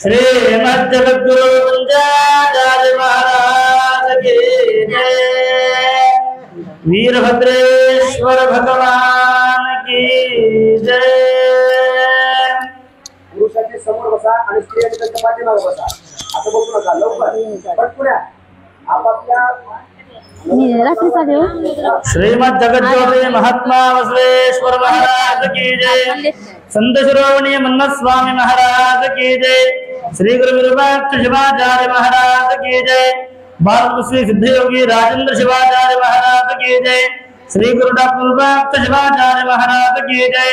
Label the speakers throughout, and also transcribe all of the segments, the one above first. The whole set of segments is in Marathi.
Speaker 1: श्रीमद्जगद्गुरु कुंजाचार्य महाराज की जय। वीरभद्रेश्वर भगवान की जय।
Speaker 2: पुरुषांनी समोर बसा आणि स्त्रियांनी त्यांच्या पाठीमागे बसा. आता बघू नका, लवकर पटपुऱ्या आपापल्या
Speaker 1: श्रीमद जगज्योति महात्मा बसवेश्वर महाराज की जय। संत शिरोमणि मन्मथ स्वामी महाराज की जय। श्री गुरु विरूपाक्ष शिवाचार्य महाराज की जय। भारत श्री सिद्धयोगी राजेंद्र शिवाचार्य महाराज की जय। श्री गुरु डॉक्टर विरूपाक्ष शिवाचार्य महाराज की जय।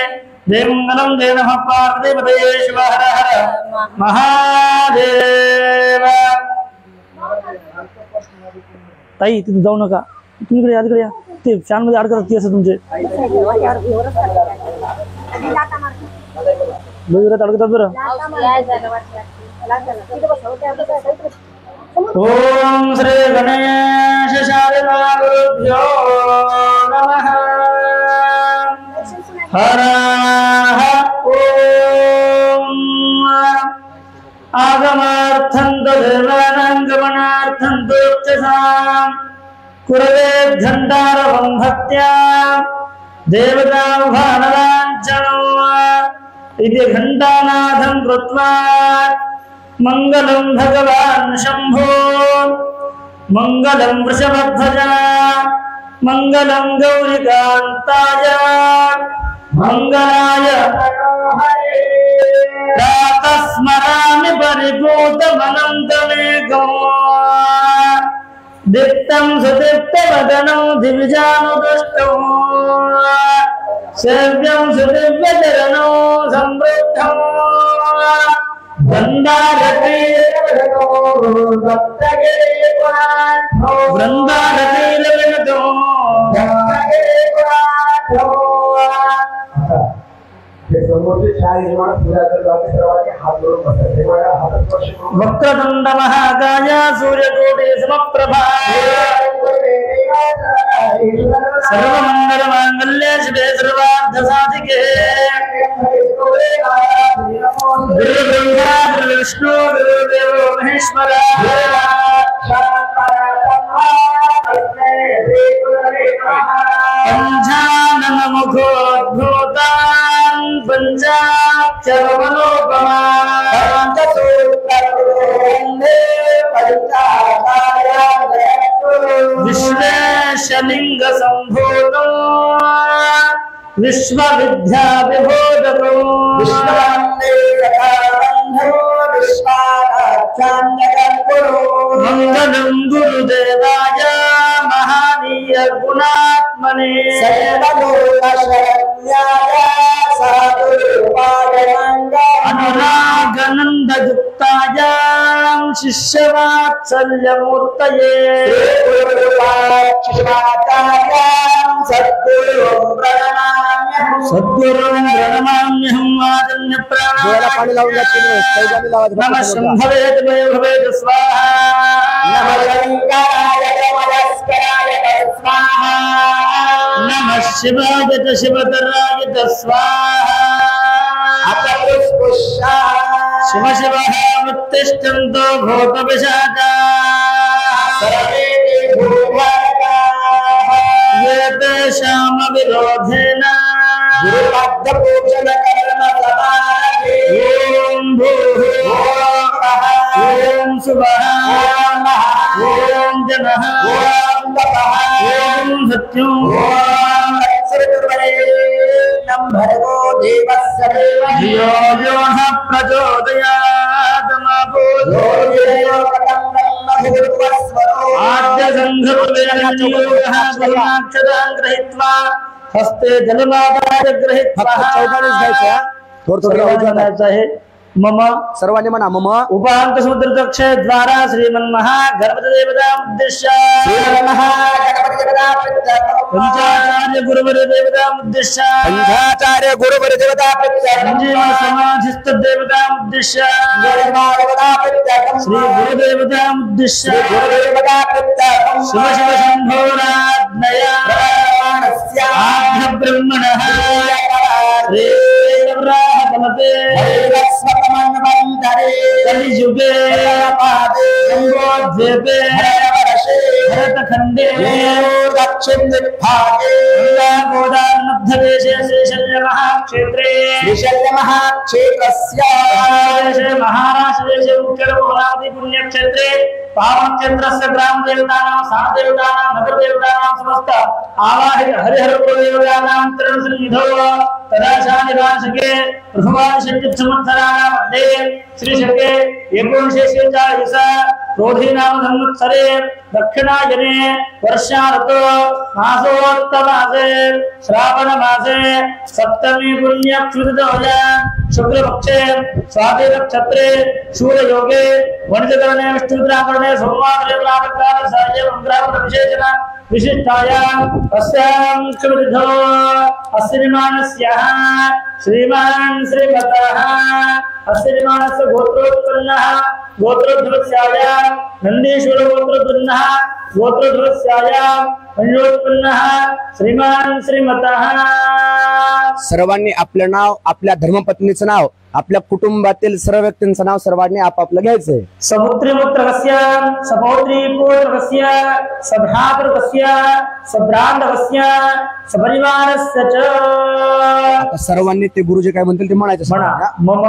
Speaker 1: जय मंगलम जय नमः पार्वती शिव हर हर महादेव। ताई तिथे जाऊ नका, तुम्ही इकडे या, तिकडे या. ते फॅन मध्ये अडकत असते असं तुमचे अडकतात बरं. ओम श्री गणेश शारदाभ्यो नमः. हर ओम आगमार्थं धर्माणां गमनार्थं दोक्षसां कुरवे घण्टारवं भक्त्या देवताभानलाञ्छनो इति घण्टानादं कृत्वा मङ्गलं भगवान् शम्भो मङ्गलं वृषभध्वजा मङ्गलं गौरिकान्ताय मङ्गलाय प्रातः स्मरामि परिपूतमनन्तमेकं दीप्तं सुदीप्तवदनं दिविजानुदुष्टं सेव्यं सुदिव्यचरणं समृद्धं वृन्दारतीलविनतो वक्रतुंड महाकाय सूर्यकोटि समप्रभा सर्वमंगल मांगल्ये शिवे सर्वार्थसाधिके गुरु ब्रह्मा गुरु विष्णु गुरुदेवो महेश्वरा पंचानन मुखोद्भूतान् पंचाक्षरमनोपमान् विश्वेशलिंग संभूतो विश्वविद्या विभोदको मंगलं गुरुदेवाय महानीय गुणात्मने अनुरागनन्दयुक्ताय शिष्यवात्सल्यमूर्तये सद्गुरुं प्रणमाम्यहं आदन्य प्राणायामं नमः शंभवे तवे भवेत् स्वाहा नमः शंकराय कमलस्कराय स्वाहा नमः शिवाय च शिवतराय च स्वाहा शिव शिवः उत्तिष्ठन्तो भूतपिशाचा ये तेषां विरोधेन ओम भूः ओम सुवः ओम जनः ओम सत्यं भर्गो देवस्य धियो यो न प्रचोदयात् मा आद्य संघर्षयोगः गुरुनाक्षरान् गृहीत्वा हस्ते जलमादाय गृहीत्वा थोडं आहे मम
Speaker 2: सर्वांनी म्हणा मम
Speaker 1: उपांत समुद्रदक्षे द्वारा श्रीमन्महा गणपति देवता उद्देश्य पंचाचार्य गुरुवर देवता उद्देश्य
Speaker 2: पंचाचार्य गुरुवर देवता
Speaker 1: संजीवन समाधिस्थ देवता उद्देश्य श्री गुरुदेवता उद्देश्य शिव शिव शंभोराज्ञया आद्य ब्रह्मणः श्री कलियुगे गंगोद्वीपे भरतखंडे
Speaker 2: दक्षिण दिग्भागे
Speaker 1: गोदान मध्यदेशे श्रीशैल्य महाक्षेत्रे
Speaker 2: महाक्षेत्रस्य
Speaker 1: महाराष्ट्रदेशे उत्कलगोदावरी पुण्यक्षेत्रे पावनक्षेत्रस्य ग्राम देवतानां स्थान देवतानां नगर देवतानां समस्त आवाहित हरिहर कुलदेवतानां त्रिसन्निधौ तदाशानिवासके प्रथमाशक्ति संवत्सराणां मध्ये श्री शके 1946 रोधिनाम संवत्सरे दक्षिणायने वर्षाऋतु मासोत्तमासे श्रावण मासे सप्तमी पुण्यक्षुतितोयां शुक्लपक्षे स्वाति नक्षत्रे शूलयोगे वनिजकरणे विष्णुद्राकरणे सोमवासरे प्रातःकाल सायं मंगलावत विशेषण विशिष्टायां अस्यां क्षुतिथो अस्यमानस्यः श्रीमान् श्रीमतः अस्यमानस्य गोत्रोत्पन्नः गोत्रोद्भवस्यायां नंदीश्वर गोत्रोत्पन्नः गोत्रोद्भवस्यायां मंडलोत्पन्नः श्रीमान् श्रीमतः।
Speaker 2: सर्वांनी आपलं नाव, आपल्या धर्मपत्नीचं नाव, आपल्या कुटुंबातील सर्व व्यक्तींचं नाव सर्वांनी आपापलं घ्यायचंय।
Speaker 1: समुद्रीपुत्रकस्य सपौत्रीपुत्रकस्य सभ्रातृकस्य सभ्रान्तकस्य सपरिवारस्य च।
Speaker 2: आता सर्वांनी ते गुरुजी काय म्हणतील ते म्हणायचं।
Speaker 1: मम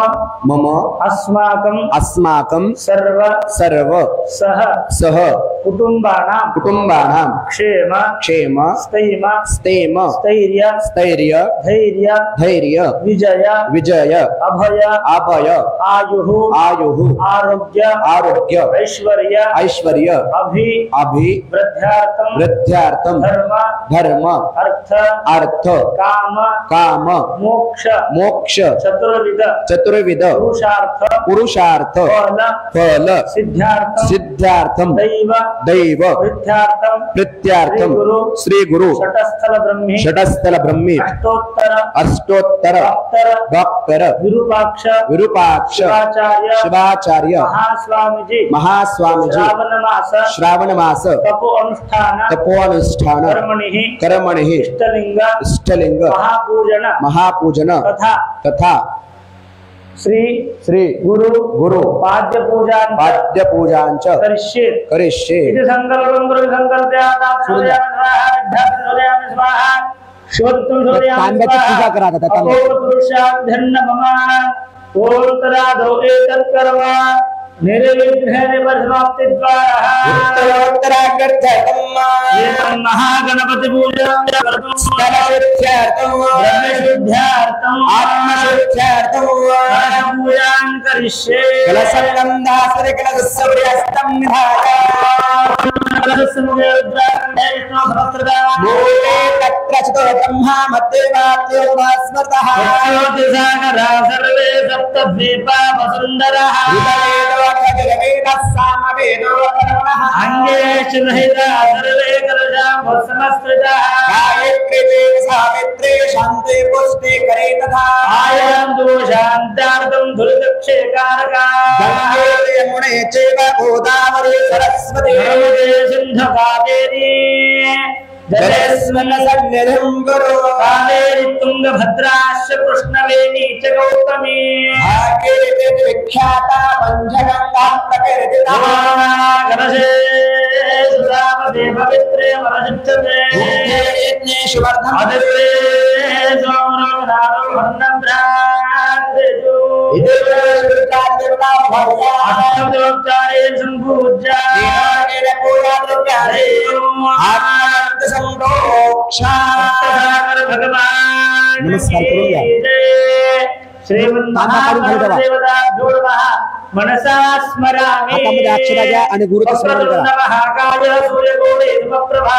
Speaker 2: मम
Speaker 1: अस्माकं
Speaker 2: अस्माकं
Speaker 1: सर्व
Speaker 2: सर्व
Speaker 1: सह
Speaker 2: सह
Speaker 1: कुटुंबानां क्षेम
Speaker 2: क्षेम
Speaker 1: स्थैर्य
Speaker 2: स्थैम
Speaker 1: स्थैर्य
Speaker 2: स्थैर्य
Speaker 1: धैर्य
Speaker 2: धैर्य
Speaker 1: विजय
Speaker 2: विजय
Speaker 1: अभय
Speaker 2: अभय
Speaker 1: आयुः
Speaker 2: आयुः
Speaker 1: आरोग्य
Speaker 2: आरोग्य
Speaker 1: ऐश्वर्य
Speaker 2: ऐश्वर्य
Speaker 1: अभि
Speaker 2: अभि
Speaker 1: वृद्ध्यार्थं
Speaker 2: वृद्ध्यार्थं
Speaker 1: धर्म
Speaker 2: धर्म
Speaker 1: अर्थ
Speaker 2: अर्थ
Speaker 1: काम
Speaker 2: काम
Speaker 1: मोक्ष
Speaker 2: मोक्ष
Speaker 1: चतुर्विध
Speaker 2: चतुर्विध पुरुषार्थ
Speaker 1: फल
Speaker 2: फल
Speaker 1: सिद्ध्यार्थं
Speaker 2: सिद्ध्यार्थं
Speaker 1: दैव
Speaker 2: दैव
Speaker 1: प्रीत्यार्थं
Speaker 2: श्री गुरु
Speaker 1: षटस्थल ब्रह्मी
Speaker 2: अष्टोत्तर डॉक्टर विरूपाक्ष शिवाचार्य महास्वामीजी श्रावण मास तपो अनुष्ठान कर्मणि इष्टलिंग महापूजन तथा श्री गुरु पाद्य पूजांच करिष्ये इति संकल्पं गुरु संकल्पयामि स्वाहा शिवत्वं सूर्यामि स्वाहा पुरुषाभ्यन्न मम ओम तराधो एतत् कर्म निर्विघ्नेन परिसमाप्ति द्वारा महागणपति पूजा ब्रह्मशुद्ध्यार्थं आत्मशुद्ध्यार्थं पूजां करिष्ये कलशगन्धासुर कलशसौर्यस्तं निधाय कलशसमुखे रुद्राक्षो सहस्रदा मूले तत्रचितो ब्रह्मा मध्ये वात्योस्मृतः ज्योतिसागरा सर्वे सप्तद्वीपा वसुन्धरः अंगेषु नहिता सर्वे कलशा समस्कृता गायत्री सावित्री शांति पुष्टि करे तथा आयां दोषान्तार्थं दुर्दक्षेकारका गंगे यमुने चैव गोदावरी सरस्वती नर्मदे सिन्धु कावेरी जलेस्मिन् सन्निधिं कुरु कावेरी तुंगभद्राश्च कृष्णवेणी च गौतमी भागीरथी विख्याता पंचगंगा प्रकीर्तिता गणसे सुधामते पवित्रे वरजित्यते यज्ञेषु वर्धन्ते आदित्ये सोमरोगनारो वर्णभ्रातेजो इति देवता भव्या अष्टोपचारे संपूज्य दीनानेन पूजाद्रव्यारे आनंद संप्रोक्षा भगवान नमस्कार करूया
Speaker 1: श्रीमन्महादेवताभ्यो नमः मनसा स्मरामि
Speaker 2: हातामध्ये अक्षरा घ्या आणि गुरुचं स्मरण करा
Speaker 1: महाकाय सूर्यकोटि समप्रभा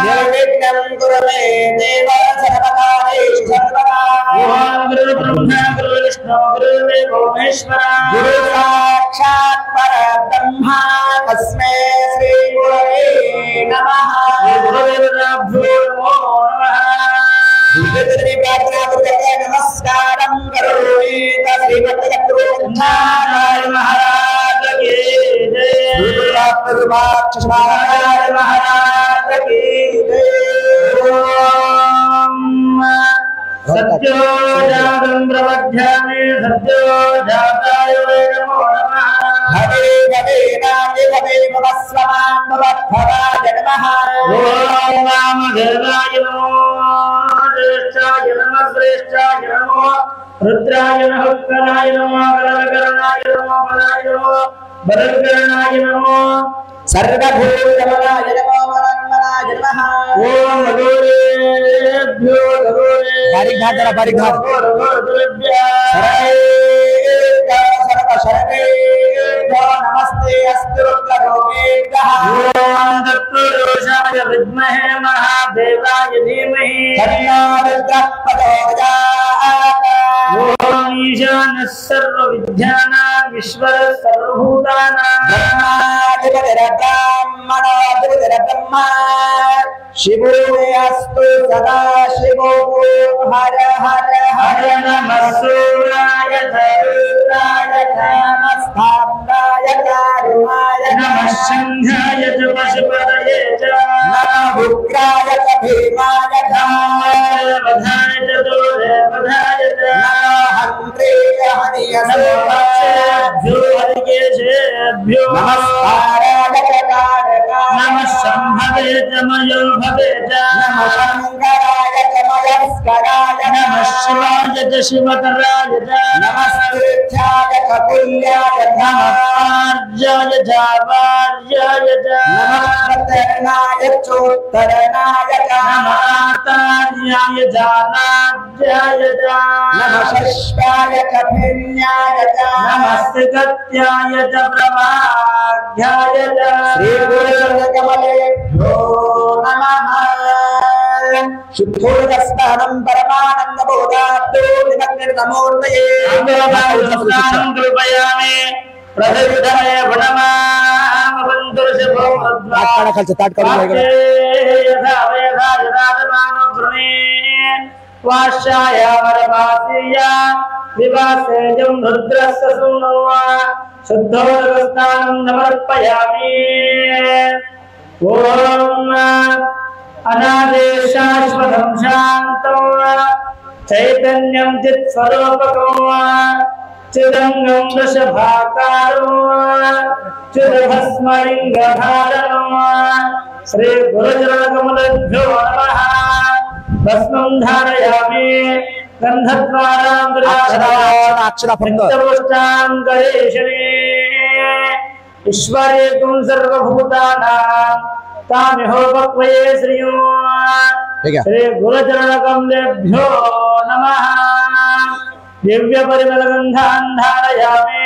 Speaker 2: निर्विघ्नं कुरु मे देव सर्वकार्येषु सर्वदा
Speaker 1: ओम गुरु ब्रह्मा गुरु विष्णु गुरुदेवो महेश्वरा
Speaker 2: गुरु साक्षात् परब्रह्मा तस्मै श्री गुरवे नमः
Speaker 1: गुरुदेवताभ्यो नमो नमः
Speaker 2: विद्युतरी प्रार्थना करते नमस्कारं करोमि श्रीमद्गुरु
Speaker 1: नारायण महाराज की जय
Speaker 2: गुरुपाक्ष महाराज की जय
Speaker 1: सत्यो जातं प्रवध्यामि सत्यो जाताय वै नमो नमः
Speaker 2: भवस्वमाम्भवद्भवाय नमः
Speaker 1: ఓం వామదేవాయ నమో జ్యేష్ఠాయ నమః శ్రేష్ఠాయ నమో రుద్రాయ నమః కరాయ నమః కరకరణాయ నమః బలాయ నమః బలకరణాయ నమః
Speaker 2: सर्वभूतमनाय नमो वरन्मनाय नमः
Speaker 1: ఓం గరుడేభ్యో గరుడే
Speaker 2: बारीक घाट जरा बारीक घाट नमस्ते अस्तु रुद्ररूपेभ्यः
Speaker 1: ఓం తత్పురుషాయ విద్మహే మహాదేవాయ ధీమహి
Speaker 2: तन्नो रुद्रः प्रचोदयात्
Speaker 1: ఓం ఈశానః సర్వ విద్యానాం ఈశ్వరः సర్వభూతానాం
Speaker 2: ब्रह्मा शिवो मे अस्तु सदा शिवो हर हर
Speaker 1: హర నమః సూర్యాయ ధరుణాయ
Speaker 2: नमस्ताम्राय कारुणाय
Speaker 1: నమః శంఖాయ చ పశుపతయే చ
Speaker 2: नमः उग्राय च भीमाय
Speaker 1: ధమ్మాయ వధాయ చ దూరేవధాయ చ
Speaker 2: हन्त्रेय हरियसे
Speaker 1: నమో భక్తేభ్యో హరికేశేభ్యో
Speaker 2: नमस्काराय च कारकाय
Speaker 1: నమః శంభవే చ మయోభవే చ
Speaker 2: नमः शङ्कराय च मयस्कराय
Speaker 1: నమః శివాయ చ శివతరాయ చ
Speaker 2: नमस्कृत्याय च कुल्याय
Speaker 1: నమః ఆర్యాయ చ వార్యాయ చ
Speaker 2: नमः प्रतरणाय चोत्तरणाय च
Speaker 1: నమః ఆతార్యాయ చ నాద్యాయ చ
Speaker 2: नमः षष्ठाय च भिन्याय च
Speaker 1: నమస్కృత్యాయ చ ప్రమాధ్యాయ చ
Speaker 2: श्रीगुरुकमलेभ्यो नमः शुद्धोदस्नानं परमानन्दबोधाब्दो निमग्नमूर्तये
Speaker 1: నమస్కారం కృపయామి ప్రసిద్ధమే గుణమామవంతుర్షభో
Speaker 2: ताटकाला खालचं ताट काढून घ्या इकडं.
Speaker 1: वाश्यायामरपासीया विवासेजं रुद्रस्य सुनवा शुद्धोदकस्नानं समर्पयामि ॐ अनादेशाश्वतं शान्तं चैतन्यं चित्स्वरूपकं चिदङ्गं दशभाकारो चिदभस्मलिङ्गधारणो श्रीगुरुचरणकमलेभ्यो नमः भस्मं धारयामि गन्धद्वारां
Speaker 2: अक्षरा फक्त
Speaker 1: गणेशने ईश्वरेकं सर्वभूतानां तामिहोपक्वये श्रियो
Speaker 2: ठीक है
Speaker 1: श्रीगुरुचरणकमलेभ्यो नमः दिव्य परिमल गंधान् धारयामि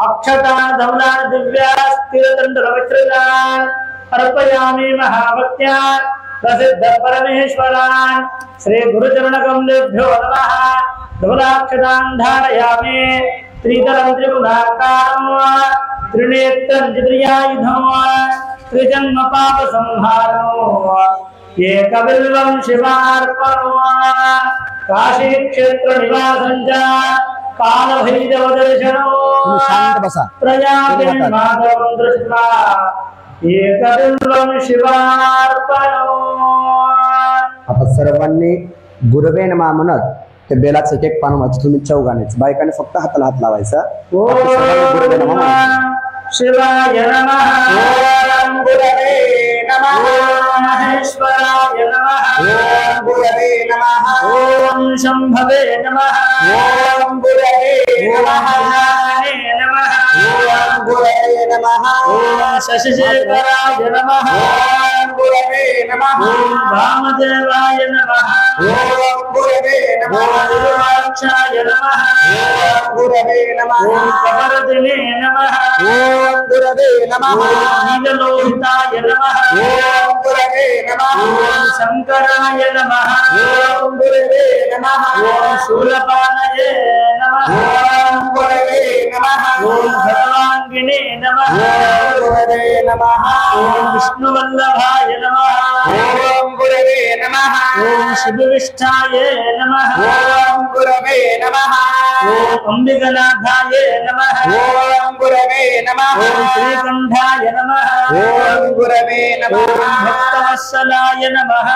Speaker 1: अक्षतान् धवलान् दिव्यास्तिरतण्डुलवक्त्रान् अर्पयामि महाभक्त्या प्रसिद्ध परमेश्वरान् श्री गुरुचरणकमलेभ्यो नमः धवलाक्षतान् धारयामि त्रिदलं त्रिगुणाकारं त्रिनेत्रं त्रियायुधं त्रिजन्म पापसंहारो एकबिल्वं शिवार्पणो काशी क्षेत्र निवासं च कालभैरव दर्शनो
Speaker 2: शांत बसा
Speaker 1: प्रयागं माधवं दृष्ट्वा एकबिल्वं शिवार्पणो
Speaker 2: आता सर्वांनी गुरवे नमः म्हणत ते बेलाचं एक एक पान वाच तुम्ही चौघानेच बायकाने फक्त हाताला हात लावायचा बाकी सर्वांनी गुरवे नमः म्हणायचं.
Speaker 1: शिवाय नमः
Speaker 2: ओम गुरवे नमः
Speaker 1: ओम महेश्वराय नमः
Speaker 2: ओम गुरवे नमः
Speaker 1: ओम शंभवे नमः
Speaker 2: ओम गुरवे नमः
Speaker 1: ओम नमः
Speaker 2: ओम गुरवे नमः
Speaker 1: ओम शशिशेखराय नमः
Speaker 2: ओम गुरवे नमः
Speaker 1: ओम वामदेवाय नमः
Speaker 2: ओम गुरवे नमः
Speaker 1: ओम गुरुवाक्षाय नमः
Speaker 2: ओम गुरवे नमः
Speaker 1: ओम कपरदिने नमः
Speaker 2: ओम गुरवे नमः
Speaker 1: ओम नीललोहिताय नमः
Speaker 2: ओम गुरवे नमः
Speaker 1: ओम शंकराय नमः
Speaker 2: ओम गुरवे नमः
Speaker 1: ओम शूलपाणये नमः
Speaker 2: ओम गुरवे नमः
Speaker 1: ओम सर्वांगिने नमः
Speaker 2: ओम गुरवे नमः
Speaker 1: ओम विष्णुवल्लभाय नमः
Speaker 2: ओम गुरवे नमः
Speaker 1: ओम शिवविष्ठाय नमः
Speaker 2: ओम गुरवे नमः
Speaker 1: ओम अंबिकनाथाय नमः
Speaker 2: ओम गुरवे नमः
Speaker 1: ओम श्रीकंठाय नमः
Speaker 2: ओम गुरवे नमः
Speaker 1: ओम भक्तवत्सलाय नमः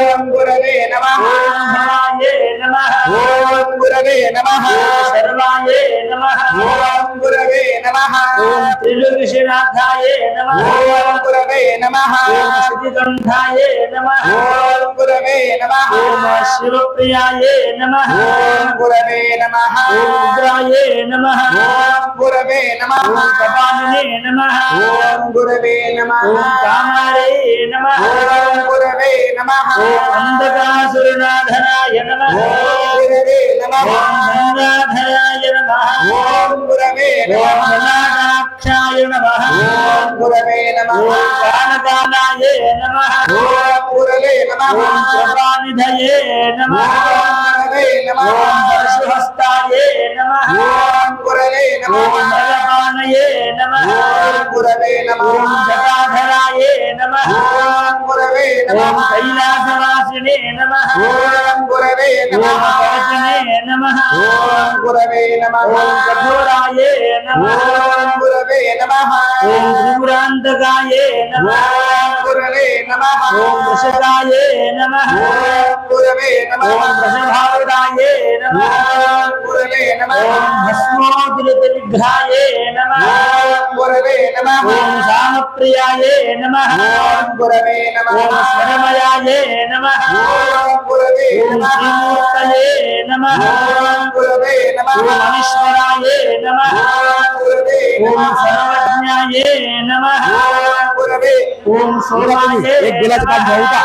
Speaker 2: ओम गुरवे नमः
Speaker 1: ओम भवाय नमः
Speaker 2: ओम गुरवे नमः
Speaker 1: ओम सर्वाय नमः
Speaker 2: ओम गुरवे नमः
Speaker 1: ఓం త్రిలోకేశనాథాయ నమః
Speaker 2: ఓం గురవే నమః
Speaker 1: ఓం శ్రీకంఠాయ నమః
Speaker 2: ఓం గురవే నమః
Speaker 1: ఓం శివప్రియాయ నమః
Speaker 2: ఓం గురవే నమః
Speaker 1: ఓం రుద్రాయ నమః
Speaker 2: ఓం గురవే నమః
Speaker 1: ఓం కపాలినే నమః
Speaker 2: ఓం గురవే నమః
Speaker 1: ఓం కామారే నమః
Speaker 2: ఓం గురవే నమః
Speaker 1: ఓం అంధకాసురనాథనాయ నమః
Speaker 2: ఓం గురవే నమః
Speaker 1: ఓం గంగాధరాయ నమః
Speaker 2: ఓం గురవే
Speaker 1: ఓం
Speaker 2: నమః
Speaker 1: గణాక్షాయ నమః
Speaker 2: ఓం గురవే నమః
Speaker 1: ఓం కానకానాయ నమః
Speaker 2: ఓం గురవే నమః
Speaker 1: ఓం కృపానిధయే నమః
Speaker 2: ఓం గురవే నమః
Speaker 1: ఓం పరశుహస్తాయ నమః
Speaker 2: ఓం గురవే
Speaker 1: ఓం
Speaker 2: నమః
Speaker 1: నరపానయే నమః
Speaker 2: ఓం గురవే నమః
Speaker 1: ఓం జటాధరాయ నమః
Speaker 2: ఓం గురవే
Speaker 1: ఓం
Speaker 2: నమః
Speaker 1: కైలాసవాసినే నమః
Speaker 2: ఓం గురవే
Speaker 1: ఓం
Speaker 2: నమః
Speaker 1: కవచనే నమః
Speaker 2: ఓం గురవే నమః
Speaker 1: ఓం కఠోరాయ నమః
Speaker 2: ఓం గురవే నమః
Speaker 1: ఓం త్రిపురాంతకాయ నమః
Speaker 2: ఓం గురవే నమః
Speaker 1: ఓం వృషకాయ నమః
Speaker 2: ఓం గురవే నమః
Speaker 1: ఓం వృషభారుడాయ నమః
Speaker 2: ఓం గురవే నమః
Speaker 1: ఓం భస్మోదృత విగ్రహాయ నమః
Speaker 2: ఓం గురవే నమః
Speaker 1: ఓం శామప్రియాయ నమః
Speaker 2: ఓం గురవే నమః
Speaker 1: ఓం స్వరమయాయ నమః
Speaker 2: ఓం గురవే
Speaker 1: ఓం
Speaker 2: నమః
Speaker 1: శ్రీమూర్తయే నమః
Speaker 2: ఓం గురవే నమః
Speaker 1: ఓం అనీశ్వరాయ నమః
Speaker 2: ఓం గురవే
Speaker 1: ఓం
Speaker 2: నమః
Speaker 1: సర్వజ్ఞాయ నమః
Speaker 2: ఓం గురవే
Speaker 1: ఓం సోమాయ
Speaker 2: एक गिलास पाणी ठेवा उठा.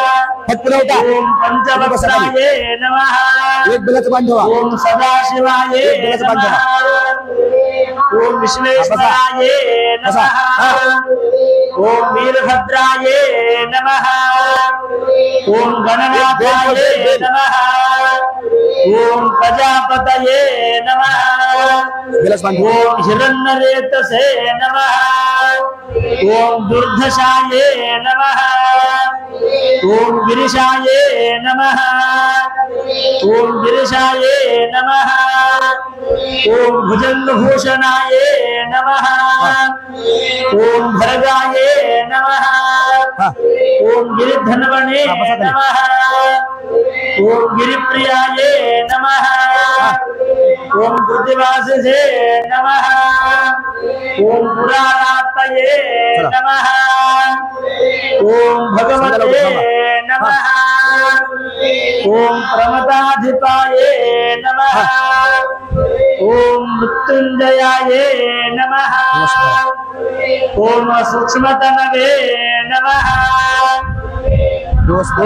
Speaker 2: पटकन उठा.
Speaker 1: ఓం పంచవక్రాయ నమః
Speaker 2: एक गिलास पाणी ठेवा.
Speaker 1: ఓం సదాశివాయ నమః ఓం విశ్వేశ్వరాయ
Speaker 2: बसा.
Speaker 1: నమః ఓం వీరభద్రాయ నమః ఓం గణనాథాయ నమః ఓం ప్రజాపతయే నమః
Speaker 2: गिलास पाणी ठेवा.
Speaker 1: ఓం హిరణ్యరేతసే నమః ఓం దుర్ధశాయ నమః ఓం గిరిశాయ నమః ఓం గిరిశాయ నమః ఓం భుజంగభూషణాయ నమః ఓం భరగాయ నమః ఓం గిరిధన్వనే నమః ఓం గిరిప్రియాయ నమః ఓం కృతివాసిసే నమః ఓం పురాణాత్మయే నమః ఓం భగవతే నమః ఓం ప్రమదాధిపాయ నమః ఓం మృత్యుంజయాయ నమః ఓం సూక్ష్మతనవే నమః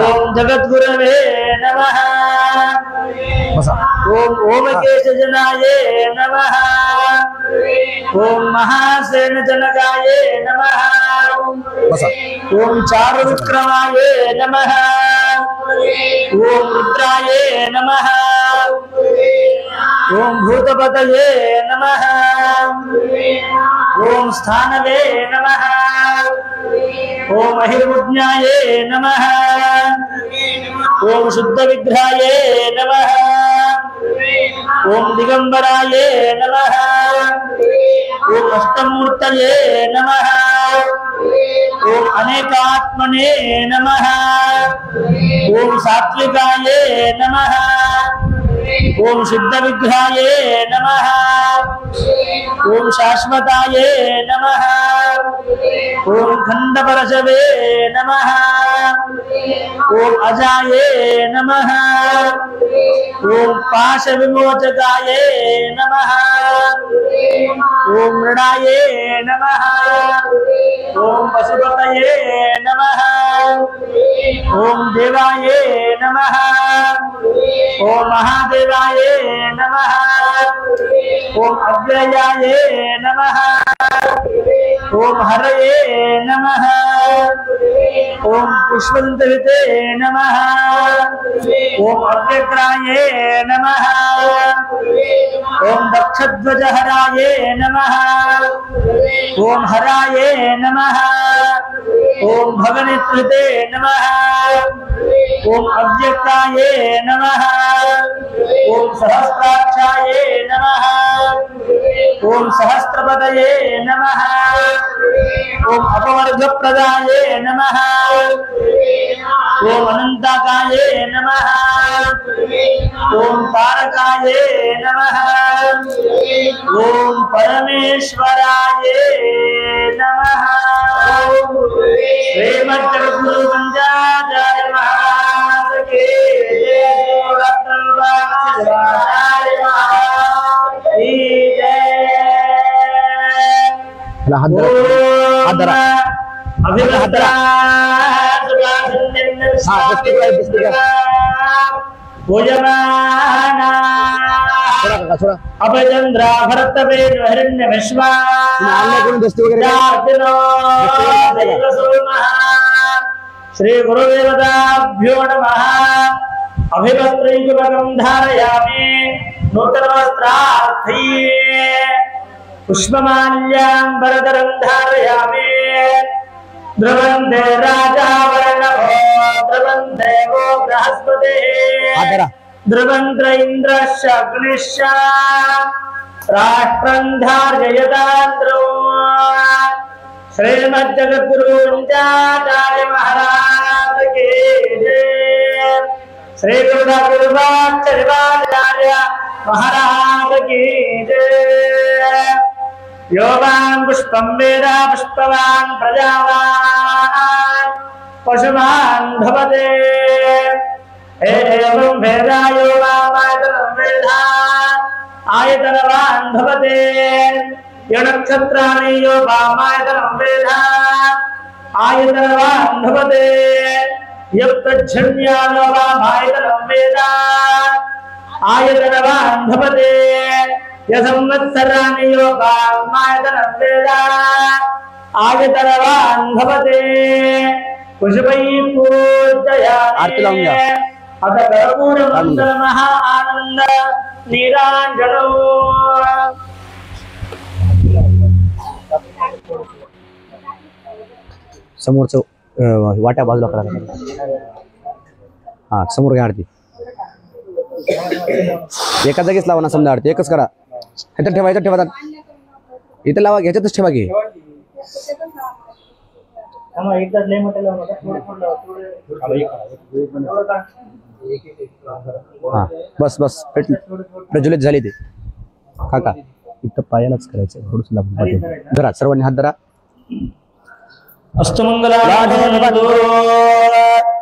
Speaker 1: ఓం జగద్గురవే నమః
Speaker 2: बसा.
Speaker 1: ఓం ఓమకేశజనాయ నమః ఓం మహాసేనజనకాయ నమః
Speaker 2: बसा.
Speaker 1: ఓం చారువిక్రమాయ నమః ఓం రుద్రాయ నమః ఓం భూతపతయే నమః ఓం స్థానవే నమః ఓం అహిర్ముజ్ఞాయ నమః ఓం శుద్ధ విగ్రహాయ నమః ఓం దిగంబరాయ నమః ఓం అష్టమూర్తయే నమః ఓం అనేకాత్మనే నమః ఓం సాత్వికాయ నమః ఓం శుద్ధ విగ్రహాయ నమః ఓం శాశ్వతాయ నమః ఓం ఖండపరశవే నమః ఓం అజాయ నమః ఓం పాశ విమోచకాయ నమః ఓం మృడాయ నమః ఓం పశుపతయే నమః ఓం దేవాయ నమః ఓం మహాదేవాయ నమః ఓం అవ్యయాయ నమః ఓం హరయే నమః ఓం పుష్పంతవితే నమః ఓం అవ్యగ్రాయ నమః ఓం దక్షధ్వజహరాయ నమః ఓం హరాయ నమః ओम भगनित्रिते नमः ओम अव्यक्ताये नमः ओम सहस्राक्षाये नमः ओम सहस्रपदये नमः ओम अपवर्गप्रदाये नमः ओम अनंताकाये नमः ओम तारकाये नमः ओम परमेश्वराये नमः श्रीमद्गुरु पंचाचार्य महाराज की जय डॉक्टर बाबाचार्य महाराज की जय अभिवद्रा अपचंद्रा भरत वेद हिरण्य विश्वा श्री गुरुदेवताभ्यो नमः अभिवस्त्रयुगं धारयामि नूतन वस्त्रार्थये पुष्पमाल्याम्बरधरं धारयामि द्रवन्ते राजा वर्णभो द्रवन्ते वो बृहस्पतिः ध्रुवन्त्र इन्द्रश्च अग्निश्च राष्ट्रं धारयतान्द्रो श्रीमद्जगद्गुरु पंचाचार्य महाराज की जय श्री गुरुदेवाचार्य महाराज की जय योवान् पुष्पं वेद पुष्पवान् प्रजावान् पशुमान् भवते एवं वेदा योवामायतनं वेदा आयतनवान् भवते यनक्षत्राणि योवामायतनं वेदा आयतनवान् भवते यत्तच्छन्यानोवामायतनं वेदा आयतनवान् भवते यसंवत्सराणि योवामायतनं वेदा आयतनवान् भवते पुष्पैः पूजयामि अथ कर्पूरमण्डल महा आनंद नीरांजनो
Speaker 2: समोरचं वाट्या बाजूला करा हा समोर घ्या आरती एका जागीच लावा ना समजा आरती एकच करा इथं ठेवा इथं लावा ह्याच्यातच ठेवा की हा बस बस प्रज्वलित झाली ते काका इथं पायालाच करायचं थोडंसं लांब धरा सर्वांनी हात धरा
Speaker 1: अस्तु मंगलाभवतु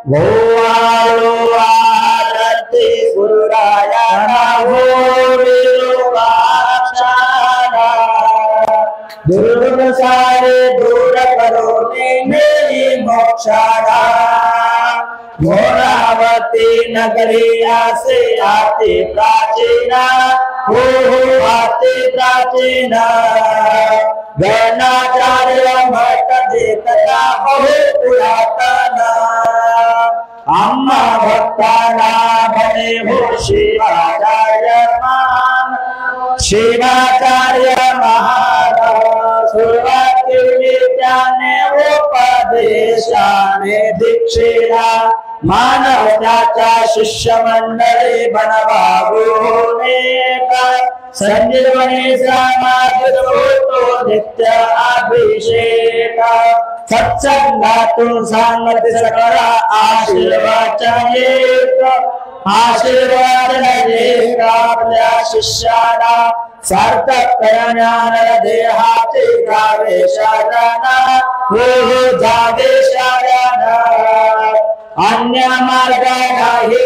Speaker 1: भोवालो आरती गुरुराया नमो विरूपाक्षारा दुर्गुण सारे दूर करो मेरी मोक्षारा घोरावती नगरिया से आते प्राचीना हो आते प्राचीना गणाचार्य मठ देता बहु पुरातन अम्मा भक्ताना बने हो शिवाचार्य मान शिवाचार्य महान सुरुवाती त्याने उपदेशाने दीक्षेला मानवताचा शिष्य मंडळी बनवागोने का संजीवनी समाज होतो नित्य अभिषेक सत्संगातून सांगते सकळा आशीर्वाद आशीर्वाद आपल्या शिष्याला सार्थक ज्ञान देहाचे गावे शाळाना हो जावे शाळाना अन्य मार्ग नाही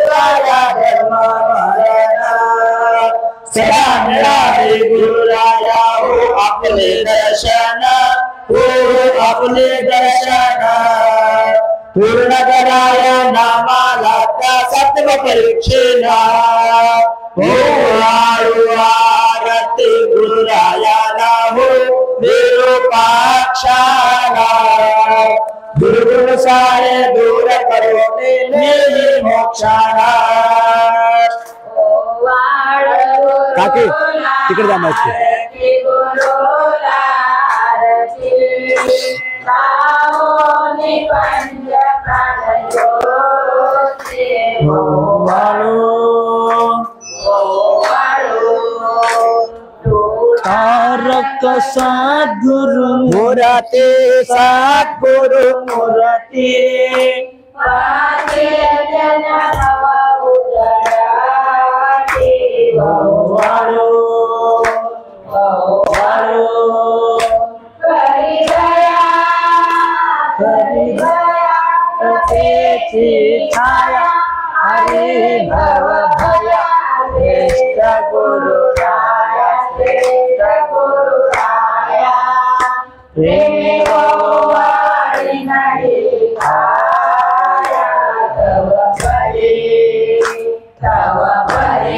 Speaker 1: राया धर्म मरणा सदा मिळाले गुरुराया हो आपले दर्शन पूर्ण कराया नामाला त्या सत्व परीक्षेला हो आरती गुरुरायाला हो विरूपाक्षाला दुर्गुण सारे दूर करो मेरी मोक्षाला काकी तिकडे जा माहिती तारक सद्गुरु
Speaker 2: मुराते सद्गुरु
Speaker 1: मुरति छाया हरि भव भया श्रेष्ठ गुरु राया श्रेष्ठ गुरु राया देव वारी नहीं आया तव भरे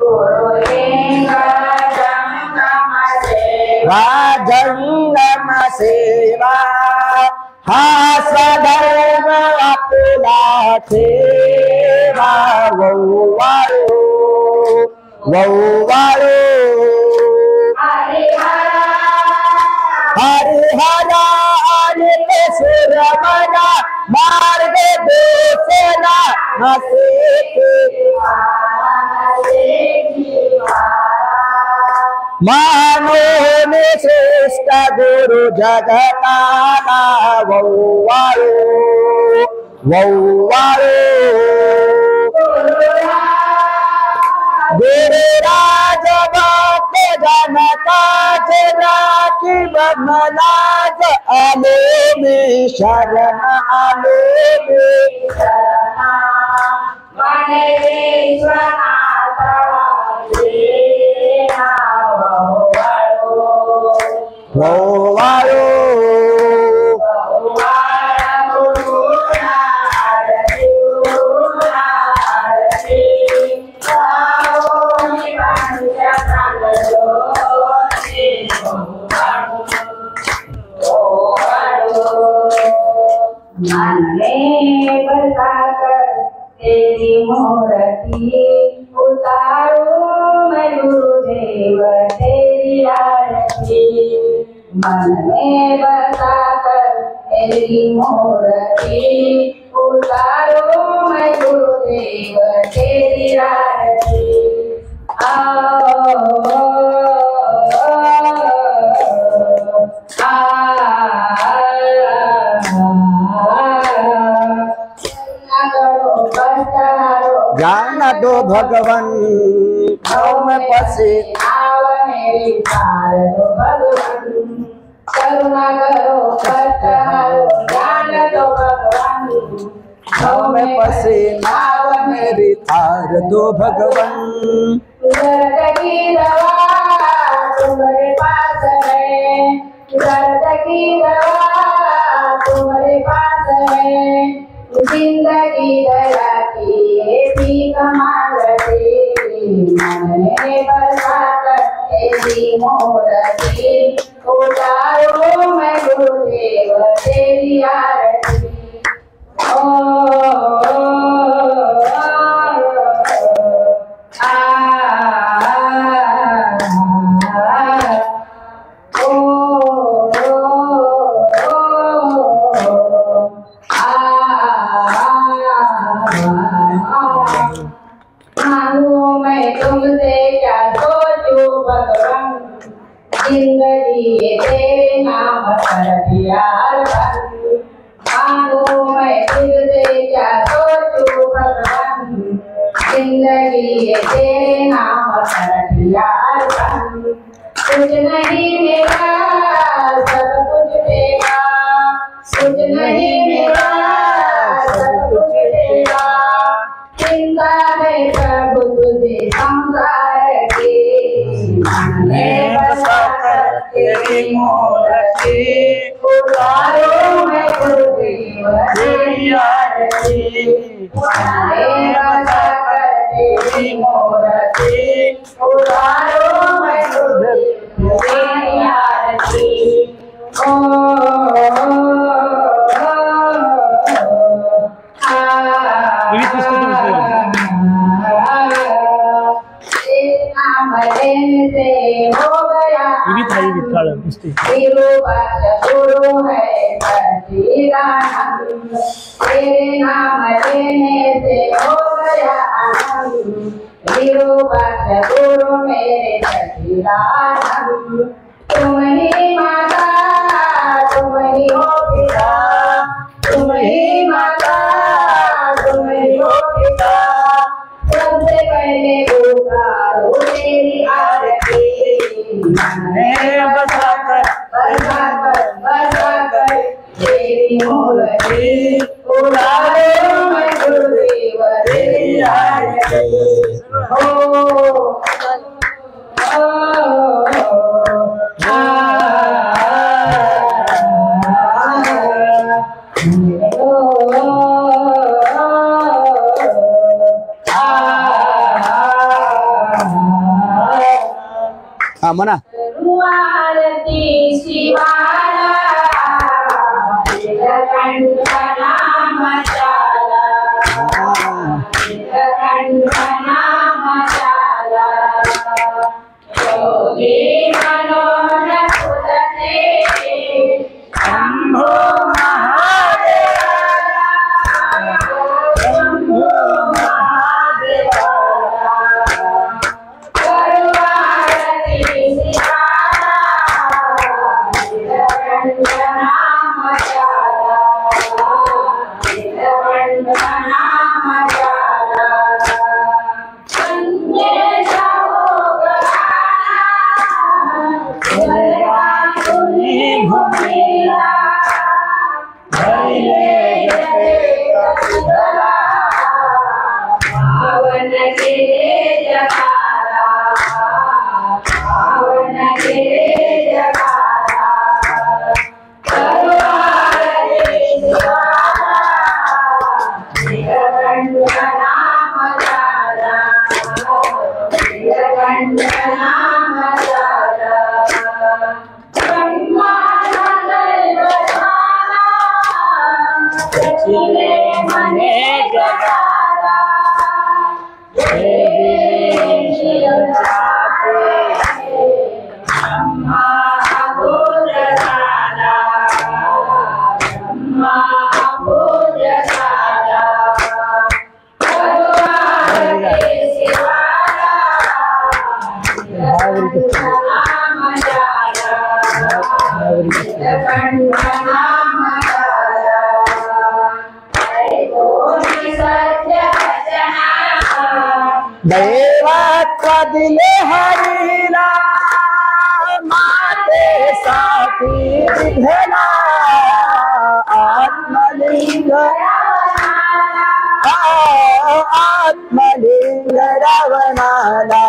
Speaker 1: गुरु लिंग जंगम सेवा
Speaker 2: जंगम सेवा हा सदैव आपला ठेवा वौवाळो हरिहरा अनिल सुरमना मार्ग दोषना हसे मानोन श्रेष्ठ गुरु जगताला वौवाळो गिरिराज भक्त जनता की बमनाज आलो में शरण आलो में वौवाळो
Speaker 3: मन में बसाकर तेरी मूर्ति उतारूं मैं गुरुदेव तेरी आरती। मन में बसाकर तेरी मूर्ति उतारूं मैं गुरुदेव तेरी आरती।
Speaker 2: ज्ञान दो भगवन भाव में फंसे
Speaker 3: मेरी पार दो भगवान, करुणा करो कष्ट हरो ज्ञान दो भगवान।
Speaker 2: भाव में फंसे नाव मेरी तार दो भगवन।
Speaker 3: दर्द की दवा तुम्हारे पास है, दर्द की दवा तुम्हारे पास है। जिंदगी दया की भीख मांगते मन में बसाकर तेरी मूर्ति उतारो मैं गुरुदेव तेरी आरती। ओ मैं तुमसे क्या सोचूं भगवान, जिंदगी तेरे नाम पर दिया मांगू मैं तुमसे क्या सोचूं भगवान, जिंदगी तेरे नाम पर दिया कुछ नहीं मेरा सब कुछ तेरा, कुछ नहीं मेरा सब कुछ तेरा। चिंता है प्रभु तुझे संसार की, मन में बसाकर तेरी मूर्ति उतारो मैं गुरुदेव तेरी आरती। मन में बसाकर तेरी मूर्ति उतारो मैं गुरुदेव तेरी आरती। ओ नाम लेने से हो गया विरूपाक्ष गुरु है सच्चिदानंद तेरे नाम लेने से हो गया आनंद विरूपाक्ष गुरु मेरे सच्चिदानंद तुम ही माता तुम ही हो पिता तुम ही माता तुम ही हो पिता सबसे पहले पुकारो तेरी आरती मैंने बसाकर तेरी मूर्ति उतारो मैं गुरुदेव तेरी आरती हो
Speaker 2: हाँ मना
Speaker 3: आरती शिवाला नीलकंठ नाम जाला नीलकंठ नाम जाला योगी मनोहर सुदने शंभो महादेवा शंभो महादेवा
Speaker 2: दिले हरिला माते साथी विधना आत्मलिंग आत्मलिंग रावणाला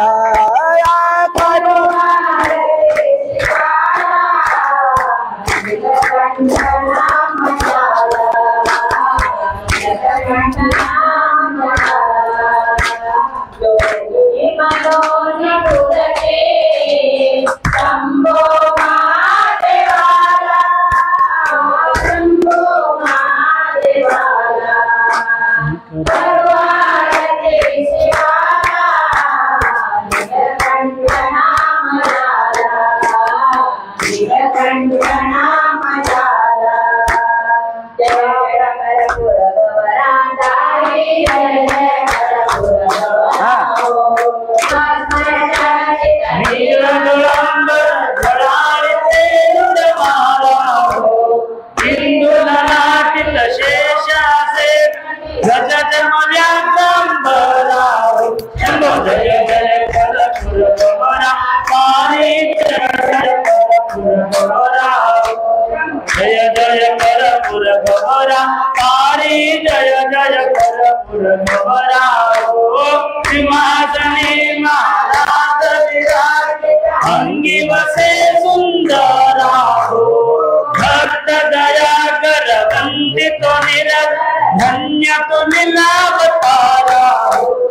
Speaker 2: धन्य तो मिलावतारा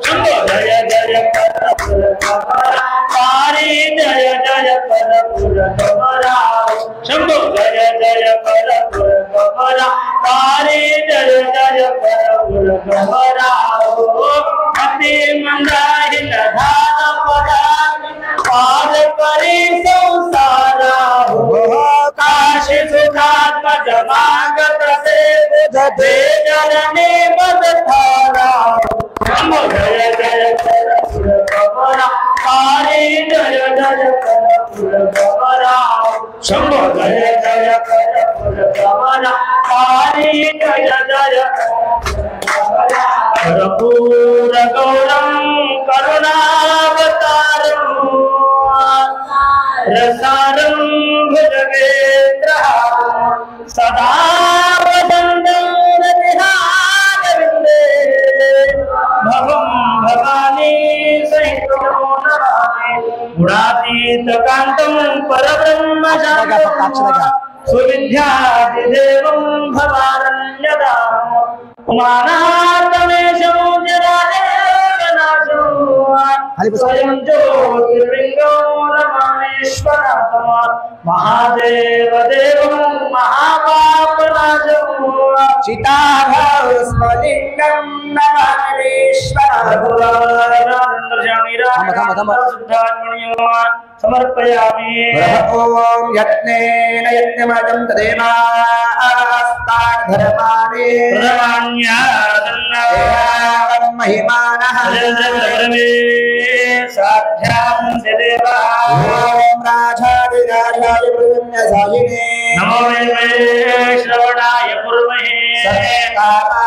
Speaker 2: शंभो जय जय करपुर पारी जय जय करपुर शंभो जय जय करपुर पारी जय जय करपुर अति मंदाहिन धान पदा मागत से बुझते जननी मद थारा शंभो जय जय करपुर कमरा हरि जय जय करपुर कमरा शंभो जय जय करपुर कमरा हरि जय जय कर्पूर गौरम करुणावतारम रसारं भुजगेन्द्रं सदा वदन्तं रतिहारविन्दे भवं भवानी सहितं नमामि गुणातीतकान्तं परब्रह्मशान्तं सुविद्यादिदेवं भवारण्यदाम् उमानाथमेशं जरादेवनाशं स्वयं ज्योतिर्लिङ्गो नमामीश्वरात्मा महादेव देवं महापापनाशं चिताभस्मलिङ्गं नमामीश्वरात्मा समर्पयामि ओम यज्ञेन यज्ञमदं तदेवास्ताद्धर्माणि प्रमाण्यादन्नां महिमानः साध्यां देवा ओम राजाधिराजाय प्रसन्नसायिने नमो वै श्रवणाय कुर्महे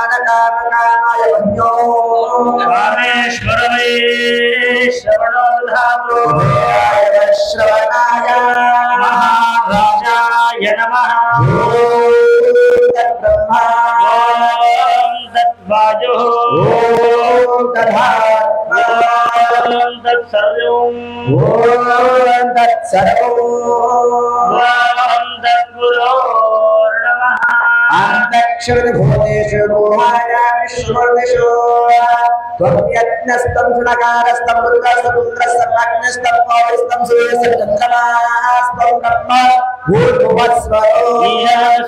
Speaker 2: सत्कामानकामकामाय वन्यो कामेश्वर वै श्रवणो धातो श्रवणाय महाराजाय नमः तद्ब्रह्मा तद्वाजो तद्धात्मा तत्सर्वं तत्सर्वो नमः अंतक्षरभूतेषु मोहाय विश्ववर्णेषु त्वयज्ञस्तं सुनकारस्तं मृगस्तमुन्द्रस्तं अग्निस्तं पौरुस्तं सूर्यस्तं चन्द्रमास्तं ब्रह्म भूर्भुवस्वरो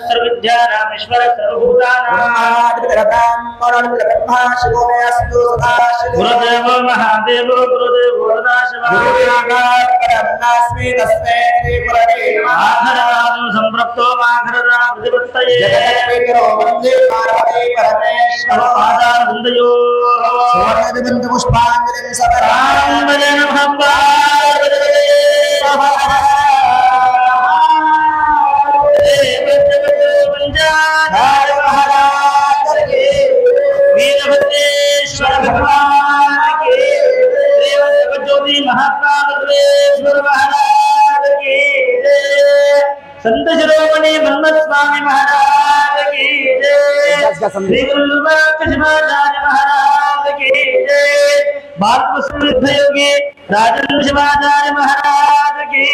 Speaker 2: सर्वविद्यानामीश्वर सर्वभूतानां ब्रह्मा शिवो मे अस्तु सदा गुरुदेव महादेव गुरुदेव परमनास्मि तस्मै श्री गुरवे नमः संप्रप्तो माघरदा प्रतिपत्तये जगद्विग्रहो वन्दे पार्वती परमेश्वरो आदारवन्दयो सुवर्णविबन्ध पुष्पाञ्जलिं समर्पयामि नमः पार्वती वीरभद्रेश्वर भगवान की जगज्योति महात्मा बसवेश्वर महाराज की संत शिरोमणि मन्मथ स्वामी महाराज की श्री गुरु शिवाचार्य महाराज की भागवत योगी राजन शिवाचार्य महाराज की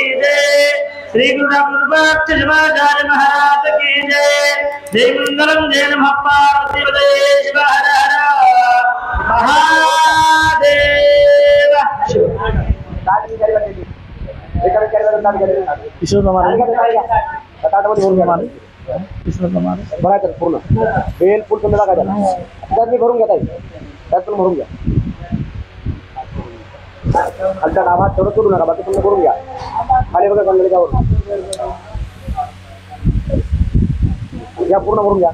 Speaker 2: श्री गुरु शिवाचार्य महाराज की जय मंगलम जय नमः पार्वती पते शिव हर हर महादेव ईश्वर बरा पूर्ण बेल फुल तुम्ही टाका त्यात मी भरून घेता त्यात पण भरून घ्या खालच्या डावात तेवढं सोडू नका बाकी तुम्ही भरून घ्या खाली बघा गंगेच्यावर या पूर्ण भरून घ्या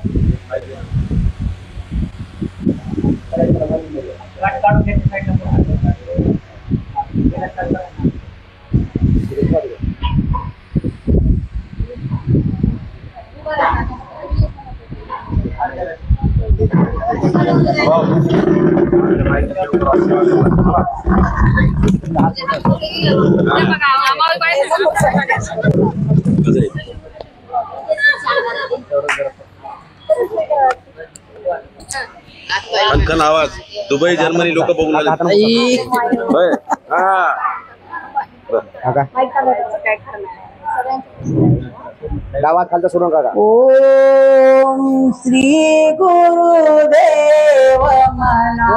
Speaker 4: अंकल आवाज दुबई जर्मनी लोक बघून आले
Speaker 2: गावात खालचं सोडून काका
Speaker 5: ओम श्री गुरुदेव मना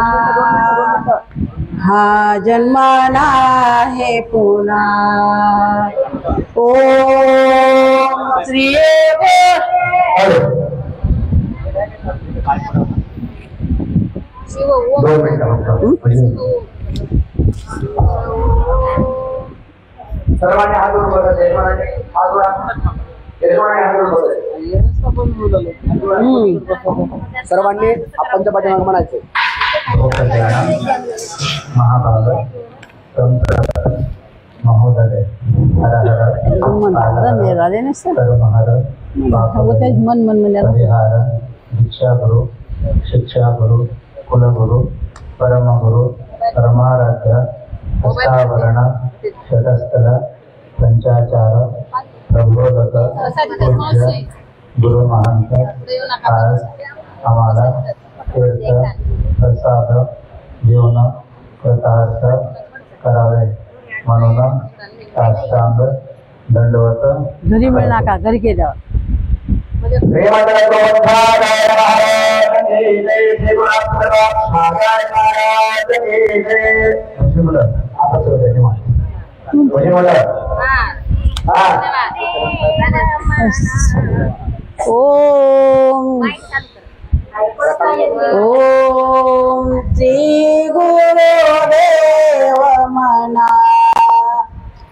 Speaker 5: हा जन्माना है पुन्हा ओम श्री
Speaker 2: सर्वांनी हात जोडून बसायचे. यजमानाने हात जोडून बसायचे.
Speaker 6: सर्वांनी आपणच्या पाठीमागे म्हणायचे
Speaker 2: महाभाग महोदय हर हर
Speaker 5: मन मन
Speaker 2: परिहार दीक्षा गुरु शिक्षा गुरु कुलगुरु परमगुरु परमाराध्य हस्तावरण शतस्थल पंचाचार प्रबोधक पूज्य गुरु महंत आज आम्हाला तीर्थ प्रसाद देऊन कृतार्थ करावे म्हणून साष्टांग दंडवत
Speaker 5: घरी मिळ नका घरी केल्यावर ओम श्री गुरुदेव म्हणा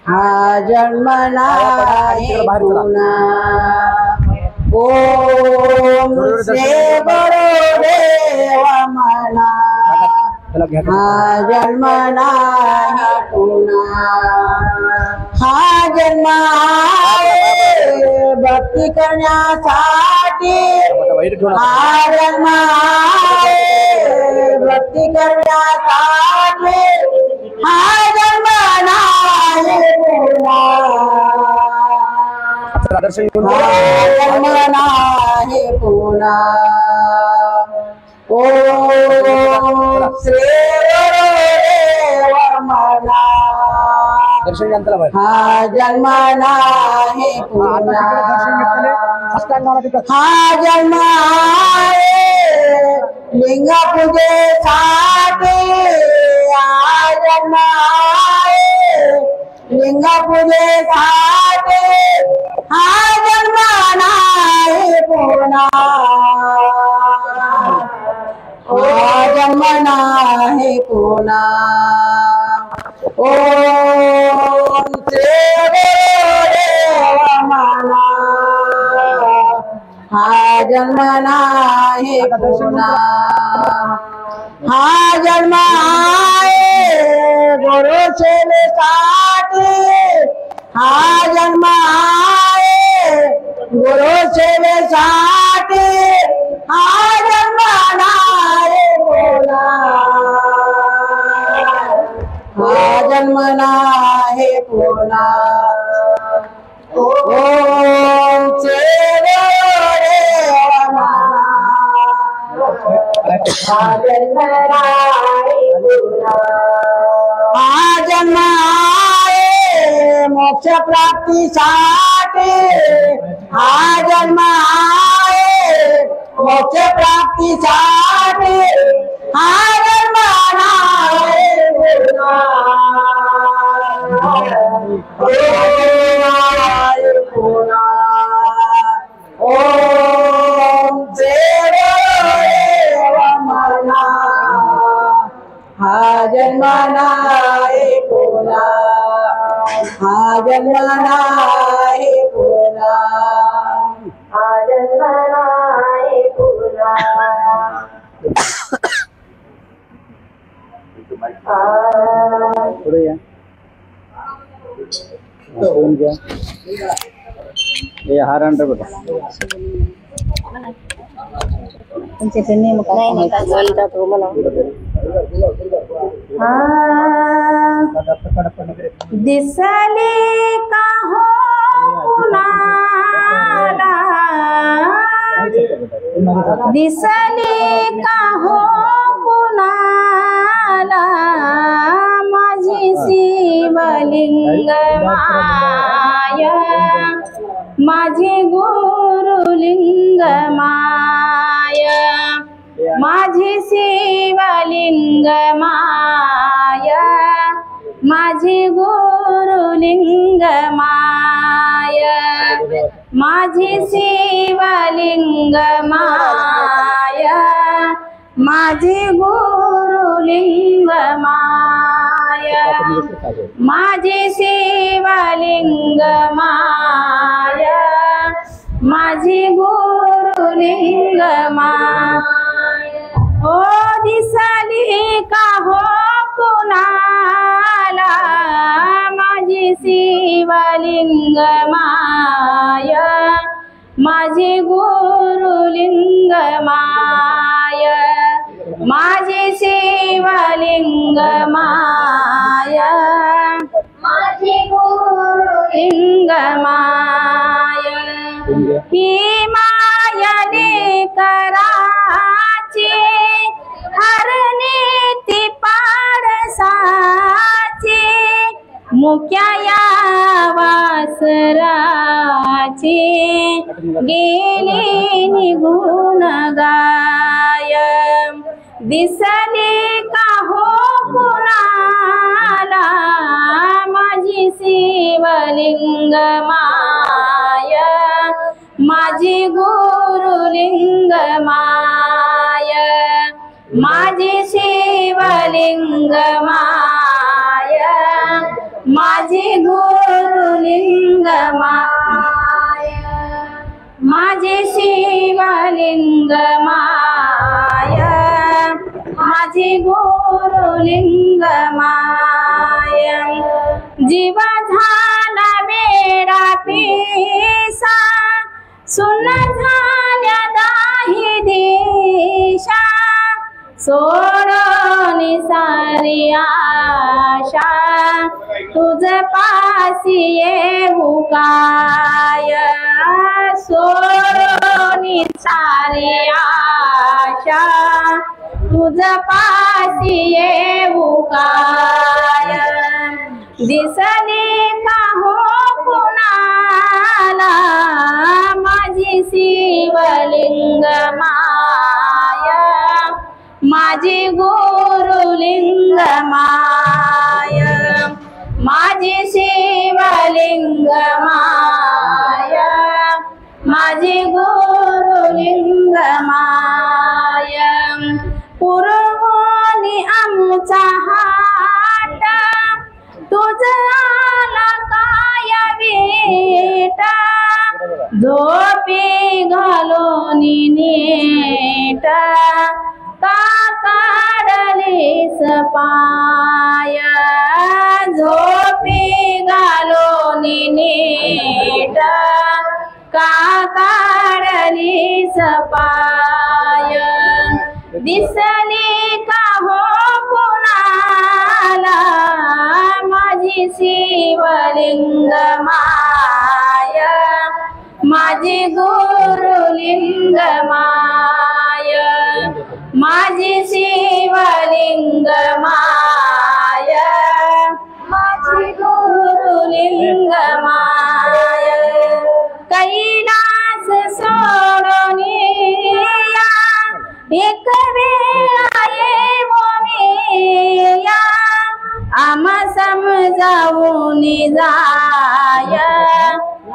Speaker 5: हा जन्म नाही पुन्हा ओम श्री गुरुदेव म्हणा हा जन्म नाही पुन्हा हा जन्म भक्ती करण्यासाठी हा जन्म भक्ती करण्यासाठी हा जन्म नाही पुन्हा जन्म नाही पुन्हा ओम श्री गुरुदेव म्हणा हा जन्म नाही पुन्हा हा जन्म लिंग पूजेसाठी हा जन्म लिंग पूजेसाठी हा जन्म नाही पुन्हा हा जन्म नाही पुन्हा ओम श्री गुरुदेव म्हणा हा जन्म नाही पुन्हा हा जन्म गुरु सेवेसाठी हा जन्म गुरु सेवेसाठी हा जन्म नाही पुन्हा हा जन्म नाही पुन्हा ओम श्री गुरुदेव म्हणा हा जन्म नाही पुन्हा हा जन्म मोक्ष प्राप्तीसाठी हा जन्म मोक्ष प्राप्तीसाठी हा जन्म नाही पुन्हा ओम श्री गुरुदेव म्हणा हा जन्म नाही पुन्हा हा जन्म नाही पुन्हा हा जन्म नाही पुन्हा
Speaker 6: हार अंडर बघा
Speaker 5: दिसले का हो कुणाला दिसले का हो कुणाला माझी शिवलिंग माया माझे गुरुलिंग माया माझे शिवलिंग माया माझे गुरुलिंग माया माझे शिवलिंग माया माझे गुरुलिंग माया माझे शिवलिंग माया माझे गुरु ओ दिसली का हो कुणाला माझी शिवलिंग माय माझी गुरुलिंग माय माझी शिवलिंग माय माझी गुरुलिंग माय ही मायने कराची हरणी पाडसाची मुक्या या वासराची गेली निघून गाय दिसली का हो कुणाला माझी शिवलिंग माय माझी गुरुलिंग माय माझी शिवलिंग माय माझी गुरुलिंग माय माझी शिवलिंग माय माझी गुरुलिंग माय जीव झाला बेडा पिसा सुन झाल्या दाही दिशा सोडून सारी आशा तुझ पासी येऊ काय सोडून सारी आशा तुझ पासी येऊ काय दिसली का हो कुणाला माझी शिवलिंग माय माझी गुरुलिंग माय माझी शिवलिंग माय माझी गुरुलिंग माय पुरवणी आमचा हाट तुझ आला काय बेटा झोपी घालून नीट का काढलीस पाय झोपी घालून नीट का काढलीस पाय दिसली का हो कुणाला माझी शिवलिंग माय माझी गुरुलिंग माय माझी शिवलिंग माय माझी गुरुलिंग माय कैलास सोडून या एक वेळा येऊनिया आम्हा समजावून जाय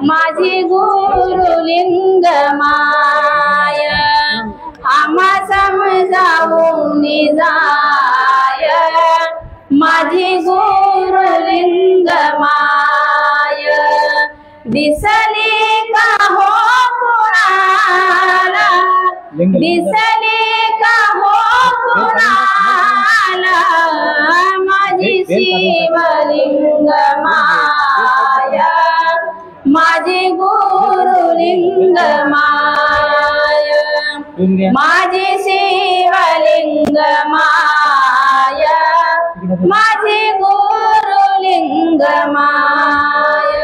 Speaker 5: माझी गुरुलिंग माय आम्हा समजावून जाय माझी गुरुलिंग माय दिसली का हो कुणाला दिसली का हो कुणाला माझी शिवलिंग माय माझी गुरुलिंग माय माझी शिवलिंग माय माझी गुरुलिंग माय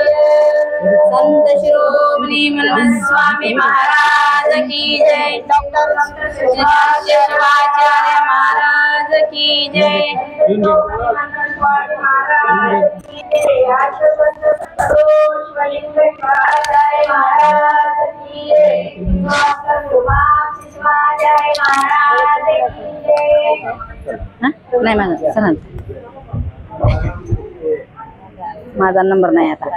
Speaker 5: संत शिरोमणी मनस्वामी महाराज की जय डॉक्टर शिवाचार्य महाराज की जय नाही माझा नंबर नाही आता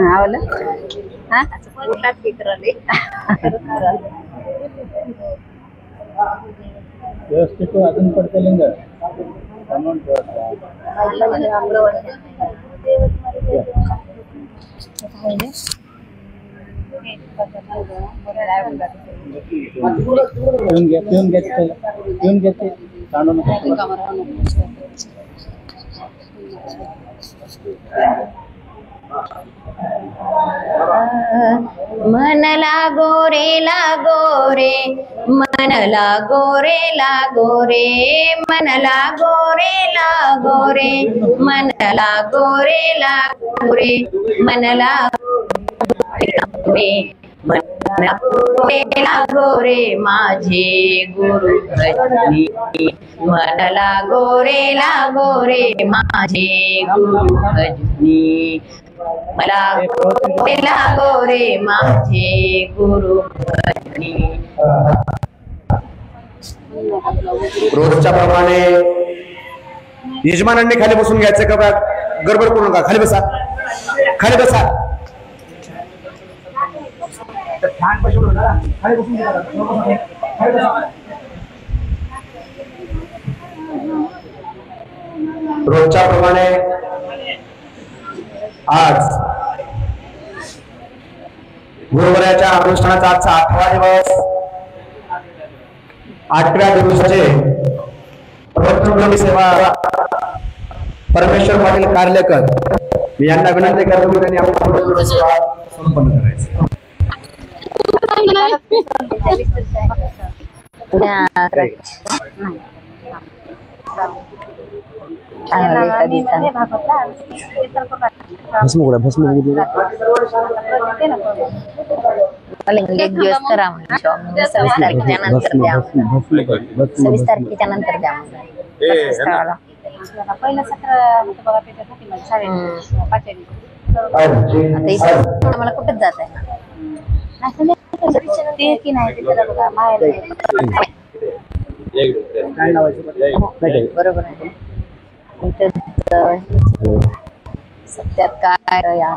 Speaker 5: आवलं
Speaker 6: व्यवस्थित अजून पडते लिंग
Speaker 5: मन लागो रे मन लागो रे मन लागो रे मन लागो रे मन लागो रे माझे गुरु भजनी मन लागो रे माझे गुरु भजनी मला लागो रे माझे गुरु भजनी.
Speaker 6: रोजच्या प्रमाणे यजमानांनी खाली बसून घ्यायचं का? गडबड करू नका. खाली बसा, खाली बसा. रोजच्या प्रमाणे आज गुरुवाराच्या अनुष्ठानाचा आजचा 8वा दिवस, 8व्या दिवसाचे प्रवचनक्रमी सेवा परमेश्वर पाटील कार्लेकर यांना विनंती करतो की त्यांनी आपली प्रवचन सेवा संपन्न करायची.
Speaker 5: एक दिवस करा म्हणजे 26 तारखेच्या नंतर द्या, 26 तारखेच्या नंतर द्या. मला कुठेच जात आहे ते की नाही बरोबर आहे. सत्यात काय या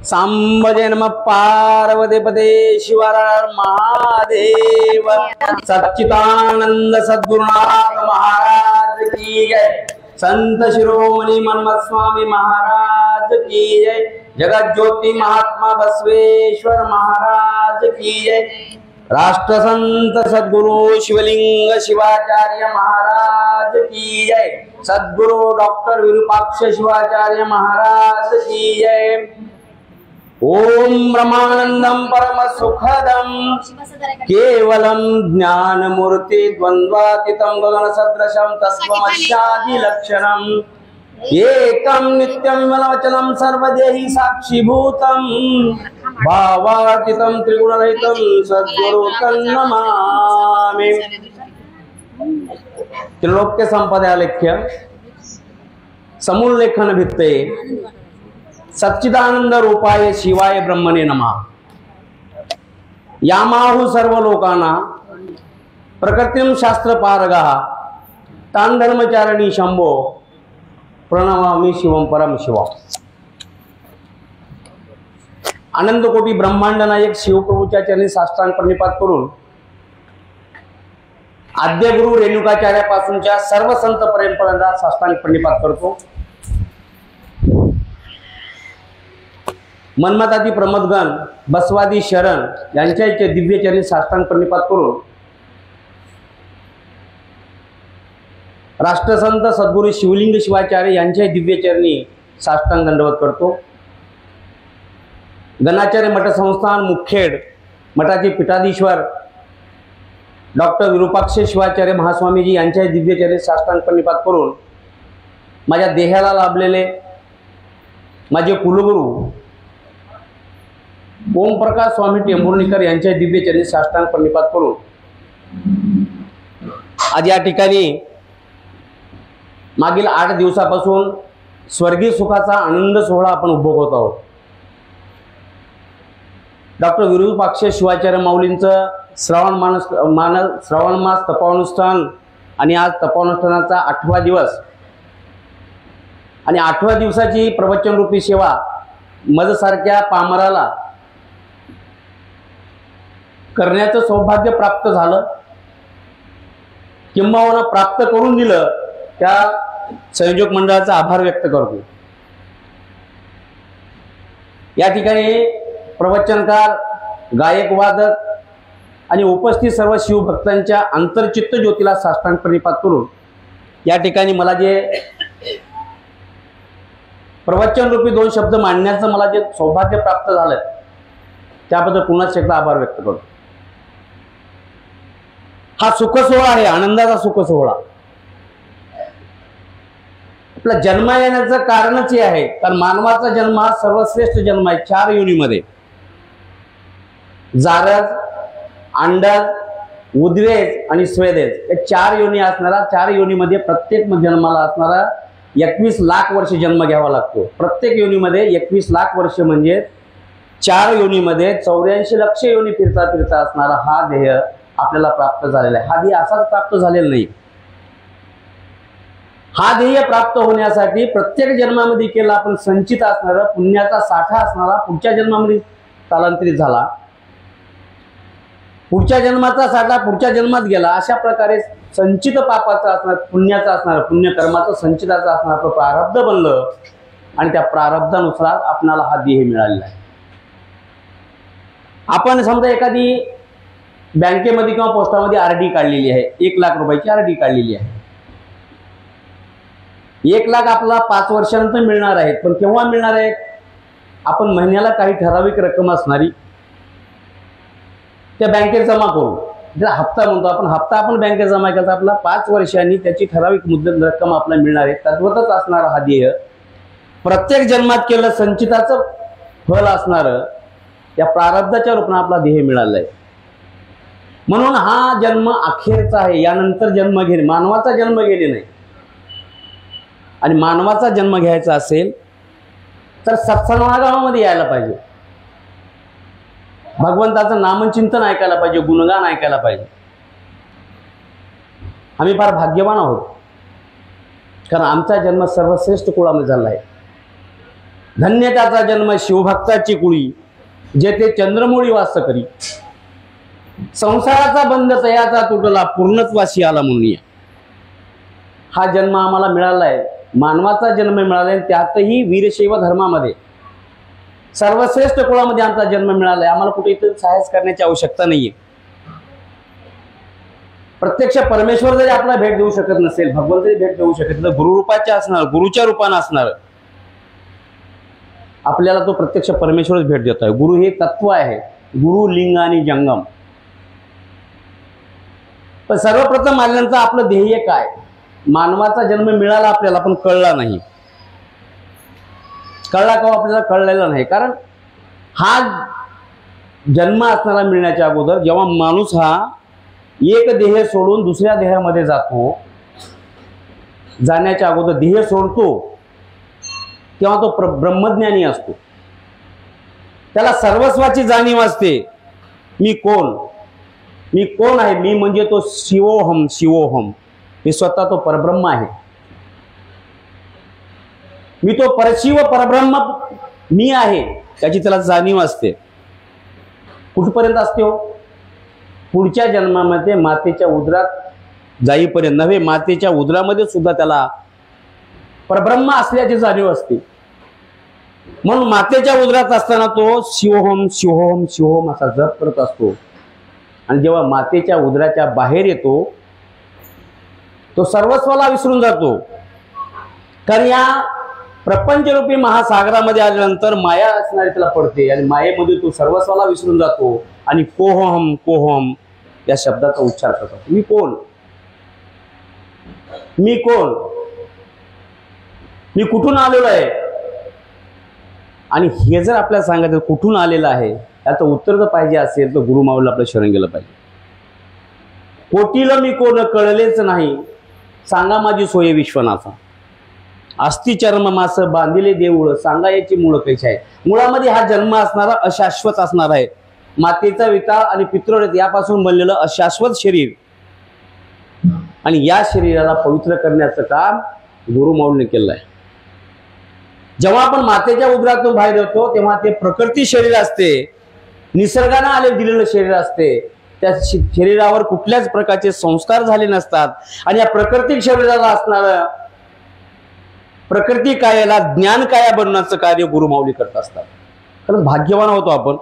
Speaker 6: सांबजे नमः पार्वतीपते शिवार महादेव. सच्चिदानंद सद्गुरुनाथ महाराज की जय. संत शिरोमणी मन्मथ स्वामी महाराज की जय. जगत ज्योति महात्मा बसवेश्वर महाराज की जय. राष्ट्रसंत सद्गुरु शिवलिंग शिवाचार्य महाराज की जय. सद्गुरु डॉक्टर विरूपाक्ष शिवाचार्य महाराज की जय. ओम ब्रह्मानंदम परम सुखदम केवलम ज्ञानमूर्ति द्वंद्वातीतं गगन सदृशं तस्मशादि लक्षणम एकम नित्यं विमलवचनं सर्वदेहि साक्षीभूतं भावातीतं त्रिगुणरहितं सद्गुरु तन्नमामि. त्रिलोक्य संपदालेख्य समूल्लेखन भित्ते सच्चिदानंद रूपाय शिवाय ब्रह्मणे नमः. यामाहु सर्व लोकाना प्रकृतिम शास्त्र पारगः तान धर्मचारिणी शंभो प्रणमामि शिवम परम शिवम. आनंद कोटी ब्रह्मांड नायक शिवप्रभूच्या चरणी साष्टांग प्रणिपात करून आद्य गुरु रेणुकाचार्यापासूनच्या सर्व संत परंपरांना साष्टांग प्रणिपात करतो. मन्मथादी प्रमोदगण बसवादी शरण यांच्या दिव्य चरणी साष्टांग प्रणिपात करून राष्ट्रसंत सद्गुरु शिवलिंग शिवाचार्य यांच्या दिव्य चरणी साष्टांग दंडवत करतो. गणाचार्य मठ संस्थान मुखेड मठाचे पीठाधीश्वर डॉक्टर विरूपाक्ष शिवाचार्य महास्वामीजी यांच्या दिव्य चरणी साष्टांग प्रणिपात करून माझ्या देहाला लाभलेले माझे कुलगुरू ओमप्रकाश स्वामी टेंभुर्णीकर यांच्या दिव्य चरणी साष्टांग प्रणिपात करून आज या ठिकाणी मागील 8 दिवसापासून स्वर्गीय सुखाचा आनंद सोहळा आपण उपभोगत आहोत. डॉक्टर विरूपाक्ष शिवाचार्य माऊलींचं श्रावण मास तपानुष्ठान आणि आज तपानुष्ठानाचा 8वा दिवस आणि 8व्या दिवसाची प्रवचन रूपी सेवा मजसारख्या पामराला करण्याचं सौभाग्य प्राप्त झालं, किंबहुना प्राप्त करून दिलं, त्या संयोजक मंडळाचा आभार व्यक्त करतो। या ठिकाणी प्रवचनकार, गायक, वादक आणि उपस्थित सर्व शिवभक्तांच्या अंतर्चित्त ज्योतीला साष्टांग प्रणिपात करून या ठिकाणी मला जे प्रवचन रूपी 2 शब्द मांडण्याचं मला जे सौभाग्य प्राप्त झालं त्याबद्दल पुन्हा एकदा आभार व्यक्त करतो। हा सुख सोहळा आहे, आनंदाचा सुख सोहळा। आपला जन्म येण्याचं कारणच हे आहे, कारण मानवाचा जन्म हा सर्वश्रेष्ठ जन्म आहे। 4 योनीमध्ये, जारज, अंडज, उद्वेज आणि स्वेदेज, हे 4 योनी असणारा, 4 योनीमध्ये प्रत्येक जन्माला असणारा 21 लाख वर्ष जन्म घ्यावा लागतो। प्रत्येक योनीमध्ये 21 लाख वर्ष म्हणजे 4 योनीमध्ये 84 लक्ष योनी फिरता फिरता असणारा हा देह आपल्याला प्राप्त झालेला आहे। हा देह असाच प्राप्त झालेला नाही। हा ध्येय प्राप्त होण्यासाठी प्रत्येक जन्मामध्ये केला आपण संचित असणारा पुण्याचा साठा असणारा पुढच्या जन्मामध्ये स्थलांतरित झाला, पुढच्या जन्माचा साठा पुढच्या जन्मात गेला। अशा प्रकारे संचित पापाचा असणार, पुण्याचा असणार, पुण्यकर्माचा संचिताचा असणार आपलं प्रारब्ध बनलं आणि त्या प्रारब्धानुसार आपल्याला हा देह मिळालेला आहे। आपण समजा एखादी बँकेमध्ये किंवा पोस्टामध्ये आरडी काढलेली आहे, 1 लाख रुपयाची आरडी काढलेली आहे। 1 लाख आपला 5 वर्षानंतर मिळणार आहेत, पण केव्हा मिळणार आहेत? आपण महिन्याला काही ठराविक रक्कम असणारी त्या बँकेत जमा करू, ज्याला हप्ता म्हणतो आपण, हप्ता आपण बँकेत जमा केला, आपला 5 वर्षांनी त्याची ठराविक मुदत रक्कम आपल्याला मिळणार आहे। तद्वतच असणारा हा देह प्रत्येक जन्मात केलं संचिताचं फल असणार या प्रारब्धाच्या रूपाने आपला देह मिळाला आहे। म्हणून हा जन्म अखेरचा आहे, यानंतर जन्म घेणे, मानवाचा जन्म घेणे नाही। आणि मानवाचा जन्म घ्यायचा असेल तर सत्संगामध्ये यायला पाहिजे, भगवंताचं नामचिंतन ऐकायला पाहिजे, गुणगान ऐकायला पाहिजे। आम्ही फार भाग्यवान आहोत, कारण आमचा जन्म सर्वश्रेष्ठ कुळामध्ये झाला आहे। धन्य त्याचा जन्म शिवभक्ताची कुळी, जेथे चंद्रमौळी वास करी, संसाराचा बंध तयाचा तुटला, पूर्णत्वासी आला म्हणूया। हा जन्म आम्हाला मिळाला आहे, मानवाचा जन्म मिळाला आहे, त्यातही वीरशैव धर्मामध्ये सर्वश्रेष्ठ कुळामध्ये आमचा जन्म मिळाला आहे। आम्हाला कुठे इथे साहस करण्याची आवश्यकता नाहीये। प्रत्यक्ष परमेश्वर जरी आपला भेट देऊ शकत नसेल, भगवान जरी भेट देऊ शकत नसेल, गुरुरूपाच्या असणार, गुरुच्या रूपाने असणार, आपल्याला तो प्रत्यक्ष परमेश्वरच भेट देत आहे। गुरु हे तत्व आहे, गुरु लिंग आणि जंगम। पण सर्वप्रथम आल्यानंतर आपलं ध्येय काय? मानवाचा जन्म मिळाला आपल्याला, पण कळला नाही। कळला का? आपल्याला कळलेला नाही, कारण हा जन्म असणारा मिळण्याच्या अगोदर जेव्हा माणूस हा एक देह सोडून दुसऱ्या देहामध्ये जातो, जाण्याच्या अगोदर देह सोडतो तेव्हा तो ब्रह्मज्ञानी असतो। त्याला सर्वस्वाची जाणीव असते, मी कोण, मी कोण आहे, मी म्हणजे तो शिवोहम, शिवोहम, मी स्वतः तो परब्रह्म आहे। मी तो परशिव परब्रह्म मी आहे, त्याची त्याला जाणीव असते। कुठपर्यंत असते हो? पुढच्या जन्मामध्ये मातेच्या उदरात जाईपर्यंत नव्हे, मातेच्या उदरामध्ये सुद्धा त्याला परब्रह्म असल्याची जाणीव असते। म्हणून मातेच्या उदरात असताना तो शिवोहम शिवोहम शिवोहम असा जप करत असतो, आणि जेव्हा मातेच्या उदराच्या बाहेर येतो तो सर्वस्वाला विसरून जातो। कारण या प्रपंचरूपी महासागरामध्ये आल्यानंतर माया असणारी त्याला पडते, आणि मायेमध्ये तो सर्वस्वाला विसरून जातो आणि कोहम कोहम या शब्दाचा उच्चार करतो। मी कोण, मी कोण, मी कुठून आलेलो आहे? आणि हे जर आपल्याला सांगायचं कुठून आलेलं आहे याचं उत्तर जर पाहिजे असेल तर गुरुमाऊलीला आपलं शरण गेलं पाहिजे। कोटीला मी कोण कळलेच नाही, सांगा माझी सोय विश्वनाथा, अस्ति चर्म मास बांधिले देऊळ, सांगा याची मूळ कैसे आहे। मुळामध्ये हा जन्म असणारा अशाश्वत असणार आहे। मातेचा विताळ आणि पितृ यापासून बनलेलं अशाश्वत शरीर, आणि या शरीराला पवित्र करण्याचं काम गुरुमाऊलीने केलं आहे। जेव्हा आपण मातेच्या उदरातून बाहेर येतो तेव्हा ते प्रकृती शरीर असते, निसर्गानं आले दिलेलं शरीर असते. त्या शरीरावर कुठल्याच प्रकारचे संस्कार झाले नसतात आणि या प्रकृती शरीराला असणारं प्रकृती कायाला ज्ञान काया बनवण्याचं कार्य गुरुमाऊली करत असतात. कारण भाग्यवान होतो आपण.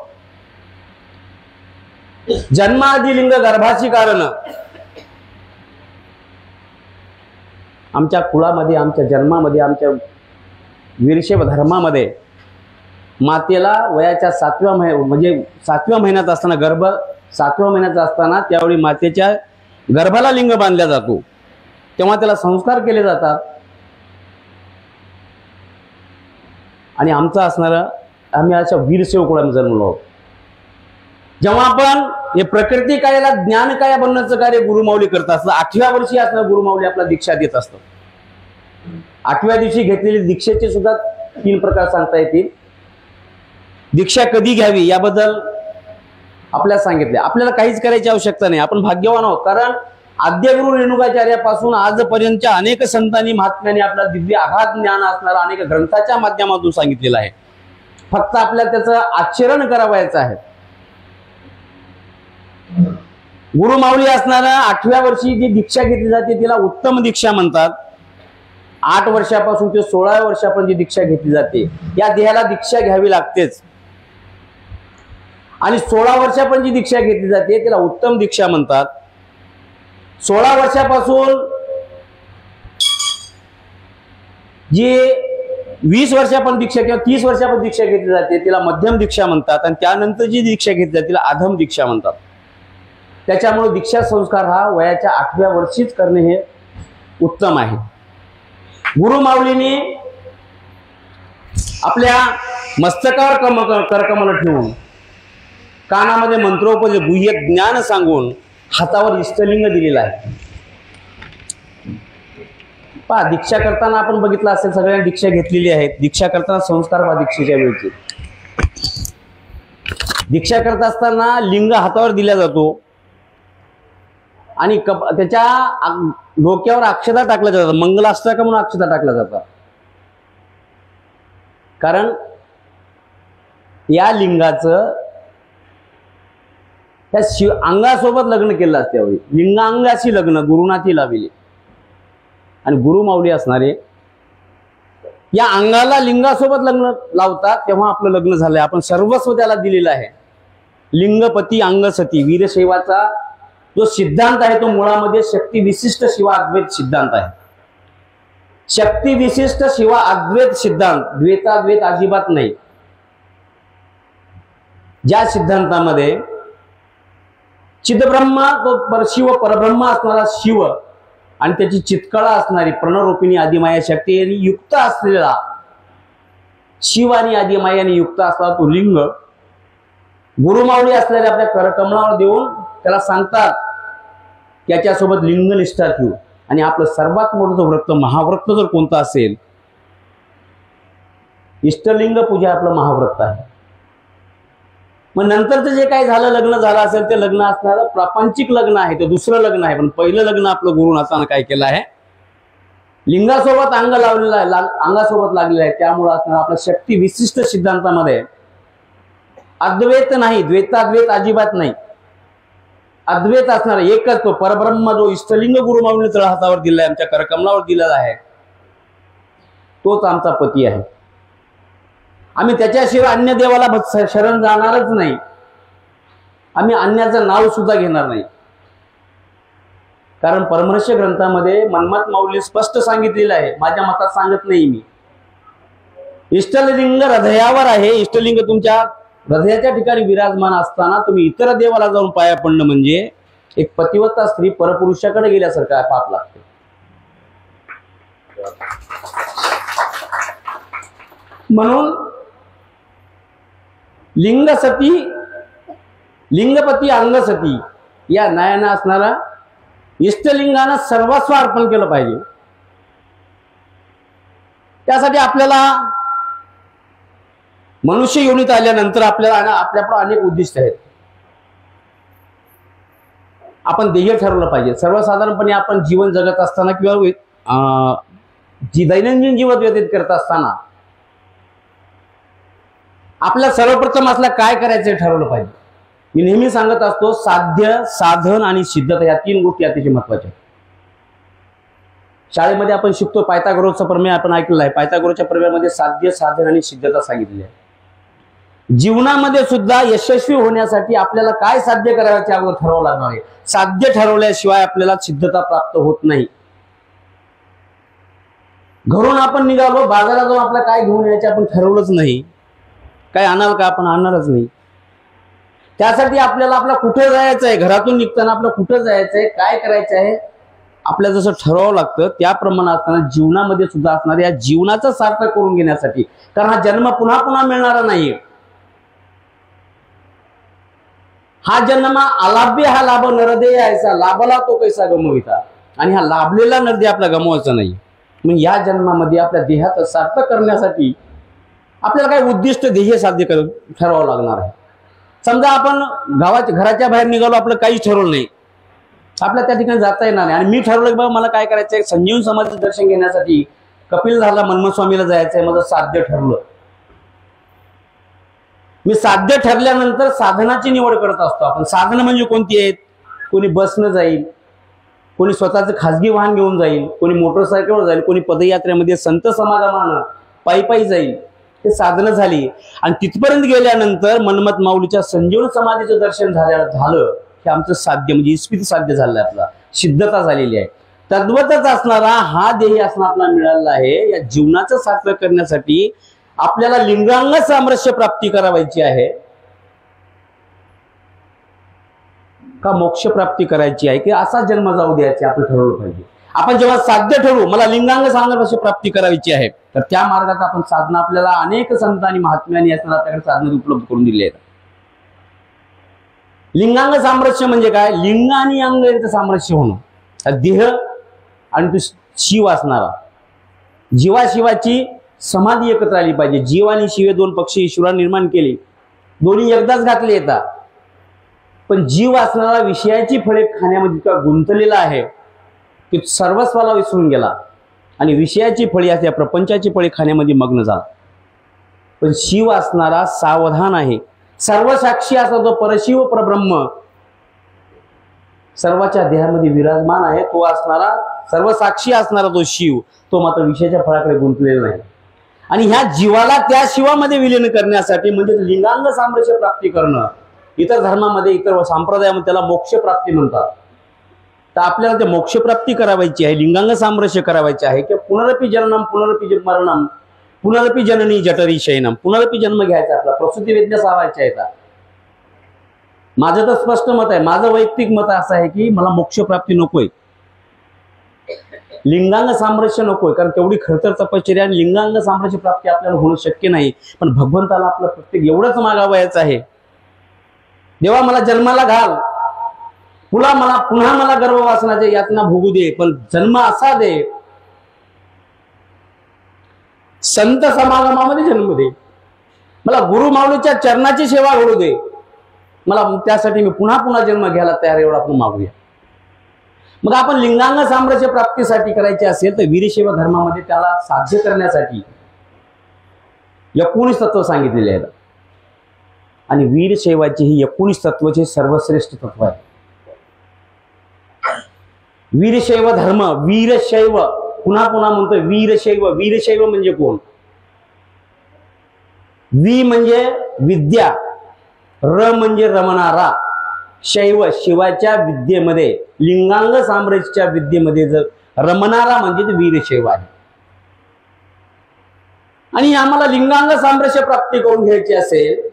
Speaker 6: जन्मादी लिंग गर्भाची कारण आमच्या कुळामध्ये, आमच्या जन्मामध्ये, आमच्या वीरशैव धर्मामध्ये मातेला वयाच्या 7व्या म्हणजे 7व्या महिन्यात असताना, गर्भ 7व्या महिन्याचा असताना त्यावेळी मातेच्या गर्भाला लिंग बांधला जातो. तेव्हा त्याला संस्कार केले जातात. आणि आमचा असणारा आम्ही अशा वीरशैव कुळामध्ये जन्मलो आहोत. जेव्हा आपण हे प्रकृती कायाला ज्ञान काया बनवण्याचं कार्य गुरुमाऊली करत असतं. 8व्या वर्षी असणं गुरुमाऊली आपला दीक्षा देत असतं. 8व्या दिवशी घेतलेली दीक्षेचे सुद्धा 3 प्रकार सांगता येतील. दीक्षा कधी घ्यावी याबद्दल आपल्याला सांगितले. आपल्याला काहीच करायची आवश्यकता नाही. आपण भाग्यवान आहोत. कारण आद्यगुरु रेणुकाचार्यापासून आजपर्यंतच्या अनेक संतांनी महात्म्यांनी आपला दिव्य आघात ज्ञान असणारा अनेक ग्रंथाच्या माध्यमातून सांगितलेलं आहे. फक्त आपल्याला त्याचं आचरण करावयाचं आहे. गुरुमाऊली असणारा 8व्या वर्षी जी दीक्षा घेतली जाते तिला उत्तम दीक्षा म्हणतात. 8 वर्षापासून ते 16व्या वर्षापर्यंत जी दीक्षा घेतली जाते या देहाला दीक्षा घ्यावी लागतेच. आणि 16 वर्षापर्यंत जी दीक्षा घेतली जाते तिला उत्तम दीक्षा म्हणतात. 16 वर्षापासून जी 20 वर्षापर्यंत दीक्षा किंवा 30 वर्षापर्यंत दीक्षा घेतली जाते तिला मध्यम दीक्षा म्हणतात. आणि त्यानंतर जी दीक्षा घेतली जाते तिला अधम दीक्षा म्हणतात. त्याच्यामुळे दीक्षा संस्कार हा वयाच्या 8व्या वर्षीच करणे हे उत्तम आहे. गुरुमाऊलीने आपल्या मस्तकावर करकमल ठेवून कानामध्ये मंत्रोपदेश गुह्य ज्ञान सांगून हातावर इष्टलिंग दिलेलं आहे. पहा, दीक्षा करताना आपण बघितलं असेल सगळ्यांनी दीक्षा घेतलेली आहे. दीक्षा करताना संस्कार पहा दीक्षेच्या वेळची. दीक्षा करत असताना लिंग हातावर दिला जातो आणि त्याच्या डोक्यावर अक्षता टाकल्या जातात. मंगलाष्टक म्हणून अक्षता टाकल्या जातात. कारण या लिंगाचं त्या अंगासोबत लग्न केलं असते. त्यावेळी लिंगांगाशी लग्न गुरुनाथी लावले आणि गुरुमाऊली असणारे या अंगाला लिंगासोबत लग्न लावतात. तेव्हा आपलं लग्न झालंय. आपण सर्वस्व त्याला दिलेलं आहे. लिंगपती अंगसती वीरशैवाचा जो सिद्धांत आहे तो मुळामध्ये शक्ती विशिष्ट शिवा अद्वैत सिद्धांत आहे. शक्ती विशिष्ट शिवा अद्वैत सिद्धांत, द्वैताद्वैत अजिबात नाही. ज्या सिद्धांतामध्ये चिदब्रह्म तो परशिव परब्रह्म असणारा शिव आणि त्याची चितकळा असणारी प्रणरूपिणी आदिमाया शक्ती यांनी युक्त असलेला शिव आणि आदिमायाने युक्त असलेला तो लिंग गुरुमाऊली असलेल्या आपल्या करकमळावर देऊन त्याला सांगतात की याच्यासोबत लिंग निष्ठा ठेवू. आणि आपलं सर्वात मोठं व्रत महाव्रत जर कोणतं असेल, इष्टलिंग पूजा आपलं महाव्रत आहे. मग नंतरचं जे काही झालं लग्न झालं असेल ते लग्न असणारं प्रापंचिक लग्न आहे, ते दुसरं लग्न आहे. पण पहिलं लग्न आपलं गुरुनाथानं काय केलं आहे, लिंगासोबत अंग लावलेलं आहे, अंगासोबत लागलेलं आहे. त्यामुळे असणार आपल्या शक्ती विशिष्ट सिद्धांतामध्ये अद्वैत नाही, द्वैताद्वैत अजिबात नाही. अद्वैत असणार एकच तो परब्रह्म जो इष्टलिंग गुरुमाऊलीने तळ हातावर दिलाय, आमच्या करकमलावर दिलेला आहे, तोच आमचा पती आहे. आम्ही त्याच्याशिवाय अन्य देवाला शरण जाणारच नाही. आम्ही अन्याचं नाव सुद्धा घेणार नाही. कारण परमर्श ग्रंथामध्ये मन्मथ माऊली स्पष्ट सांगितलेलं आहे, माझ्या मतात सांगत नाही मी. इष्टलिंग हृदयावर आहे. इष्टलिंग तुमच्या हृदयाच्या ठिकाणी विराजमान असताना तुम्ही इतर देवाला जाऊन पाया पडणं म्हणजे एक पतिव्रता स्त्री परपुरुषाकडे गेल्यासारखा पाप लागतो. म्हणून लिंगसती लिंगपती अंगसती या न्यायानं असणारा इष्टलिंगानं सर्वस्व अर्पण केलं पाहिजे. त्यासाठी आपल्याला मनुष्य योनीत आल्यानंतर आपल्याला आपल्यापुढे अनेक उद्दिष्ट आहेत. आपण ध्येय ठरवलं पाहिजे. सर्वसाधारणपणे आपण जीवन जगत असताना किंवा जी दैनंदिन जीवन व्यतीत करत असताना आपल्या सर्वप्रथम असला काय करायचं ठरवलं पाहिजे. मी नेहमी सांगत असतो, साध्य, साधन आणि सिद्धता या 3 गोष्टी अतिशय महत्वाच्या आहेत. शाळेमध्ये आपण शिकतो पायथागोरसचा प्रमेय आपण ऐकलेला आहे. पायथागोरसच्या प्रमेयामध्ये साध्य, साधन आणि सिद्धता सांगितलेली आहे. जीवनामध्ये सुद्धा यशस्वी होण्यासाठी आपल्याला काय साध्य करायचे अगोदर ठरवावं लागणार आहे. साध्य ठरवल्याशिवाय आपल्याला सिद्धता प्राप्त होत नाही. घरून आपण निघालो, बाजारात जाऊन आपल्याला काय घेऊन यायचे आपण ठरवलंच नाही, काय आणाल का आपण आणणारच नाही. त्यासाठी आपल्याला आपला कुठे जायचं आहे, घरातून निघताना आपलं कुठं जायचं आहे, काय करायचं आहे आपल्याला जसं ठरवावं लागतं. त्याप्रमाणे असताना जीवनामध्ये सुद्धा असणार या जीवनाचं सार्थक करून घेण्यासाठी, कारण हा जन्म पुन्हा पुन्हा मिळणारा नाहीये. हा जन्म अलाभ्य हा लाभ नरदेय यायचा, लाभला तो कैसा गमविता. आणि हा लाभलेला नरदे आपला गमवायचा नाही. मग या जन्मामध्ये आपल्या देहाचं सार्थक करण्यासाठी आपल्याला काही उद्दिष्ट ध्येय साध्य ठरवावं लागणार आहे. समजा आपण घराच्या बाहेर निघालो, आपलं काहीच ठरवलं नाही, आपल्याला त्या ठिकाणी जाता येणार नाही. आणि मी ठरवलं की बाबा मला काय करायचंय, संजीवन समाधीचं दर्शन घेण्यासाठी कपिलधारला मनमथ स्वामीला जायचंय, माझं साध्य ठरलं. मी साध्य ठरल्यानंतर साधनाची निवड करत असतो आपण. साधनं म्हणजे कोणती आहेत? कोणी बसनं जाईल, कोणी स्वतःचं खासगी वाहन घेऊन जाईल, कोणी मोटरसायकलवर जाईल, कोणी पदयात्रेमध्ये संत समागमानं पायी पायी जाईल. हे साधनं झाली. आणि तिथपर्यंत गेल्यानंतर मनमथ माऊलीच्या संजीवन समाधीचं दर्शन झालं की आमचं साध्य म्हणजे इस्पित साध्य झालं, आपला सिद्धता झालेली आहे. तद्वतच असणारा हा ध्येय असणं आपल्याला मिळालेला आहे. या जीवनाचं सार्थक करण्यासाठी आपल्याला लिंगांग सामरस्य प्राप्ती करावायची आहे का मोक्ष प्राप्ती करायची आहे, की असा जन्म जाऊ द्यायचे आपण ठरवलं पाहिजे. आपण जेव्हा साध्य ठरवू मला लिंगांग सामरस्य प्राप्ती करायची आहे, तर त्या मार्गाचा आपण साधना आपल्याला अनेक संत आणि महात्म्यांनी असताना आपल्याकडे साधनं उपलब्ध करून दिली आहेत. लिंगांग सामरस्य म्हणजे काय? लिंग आणि अंग यांचं सामरस्य होणं, देह आणि तो शिव असणारा, जीवाशिवाची समाधी एकत्र आली पाहिजे. जीव आणि शिव 2 पक्ष ईश्वराने निर्माण केले, दोन्ही एकदाच घातले येतात. पण जीव असणारा विषयाची फळे खाण्यामध्ये इतका गुंतलेला आहे की सर्वस्वाला विसरून गेला आणि विषयाची फळी असल्या प्रपंचाची फळी खाण्यामध्ये मग्न झाला. पण शिव असणारा सावधान आहे, सर्वसाक्षी असा तो परशिव परब्रह्म सर्वाच्या देहामध्ये विराजमान आहे. तो असणारा सर्वसाक्षी असणारा तो शिव, तो मात्र विषयाच्या फळाकडे गुंतलेला नाही. आणि ह्या जीवाला त्या शिवामध्ये विलीन करण्यासाठी म्हणजे लिंगांग सामरस्य प्राप्ती करणं, इतर धर्मामध्ये इतर संप्रदायामध्ये त्याला मोक्ष प्राप्ती म्हणतात. तर आपल्याला ते मोक्ष प्राप्ती करावायची आहे, लिंगांग सामरस्य करावायचे आहे की पुनरपी जननम पुनरपी मरणम पुनरपी जननी जठरी शयनम, पुनरपी जन्म घ्यायचा आपला, प्रसूती वेदना सावायच्या आहेत. माझं तर स्पष्ट मत आहे, माझं वैयक्तिक मत असं आहे की मला मोक्ष प्राप्ती नकोय, लिंगांग सामरस्य नकोय, कारण तेवढी खरतर तपश्चर्या आणि लिंगांग सामरस्य प्राप्ती आपल्याला होणं शक्य नाही. पण भगवंताला आपलं प्रत्येक एवढंच मागावयाचं आहे, देवा मला जन्माला घाल, पुन्हा मला गर्भवासनाच्या यातना भोगू दे, पण जन्म असा दे, संत समागमामध्ये जन्म दे, मला गुरु माऊलीच्या चरणाची सेवा घडू दे, मला त्यासाठी मी पुन्हा जन्म घ्यायला तयार, एवढा आपण मागूया. मग आपण लिंगांग सामरस्य प्राप्तीसाठी करायचे असेल तर वीरशैव धर्मामध्ये त्याला साध्य करण्यासाठी 19 तत्व सांगितलेले आहेत. आणि वीरशैवाची ही 19 तत्वाचे सर्वश्रेष्ठ तत्व आहे. वीरशैव धर्म, वीरशैव पुन्हा म्हणतोय वीरशैव. वीरशैव म्हणजे कोण? वी म्हणजे विद्या, र म्हणजे रमणारा, शैव शिवाच्या विद्येमध्ये, लिंगांग सामरस्याच्या विद्येमध्ये जर रमणारा म्हणजे ते वीरशैव आहे. आणि आम्हाला लिंगांग सामरस्य प्राप्ती करून घ्यायची असेल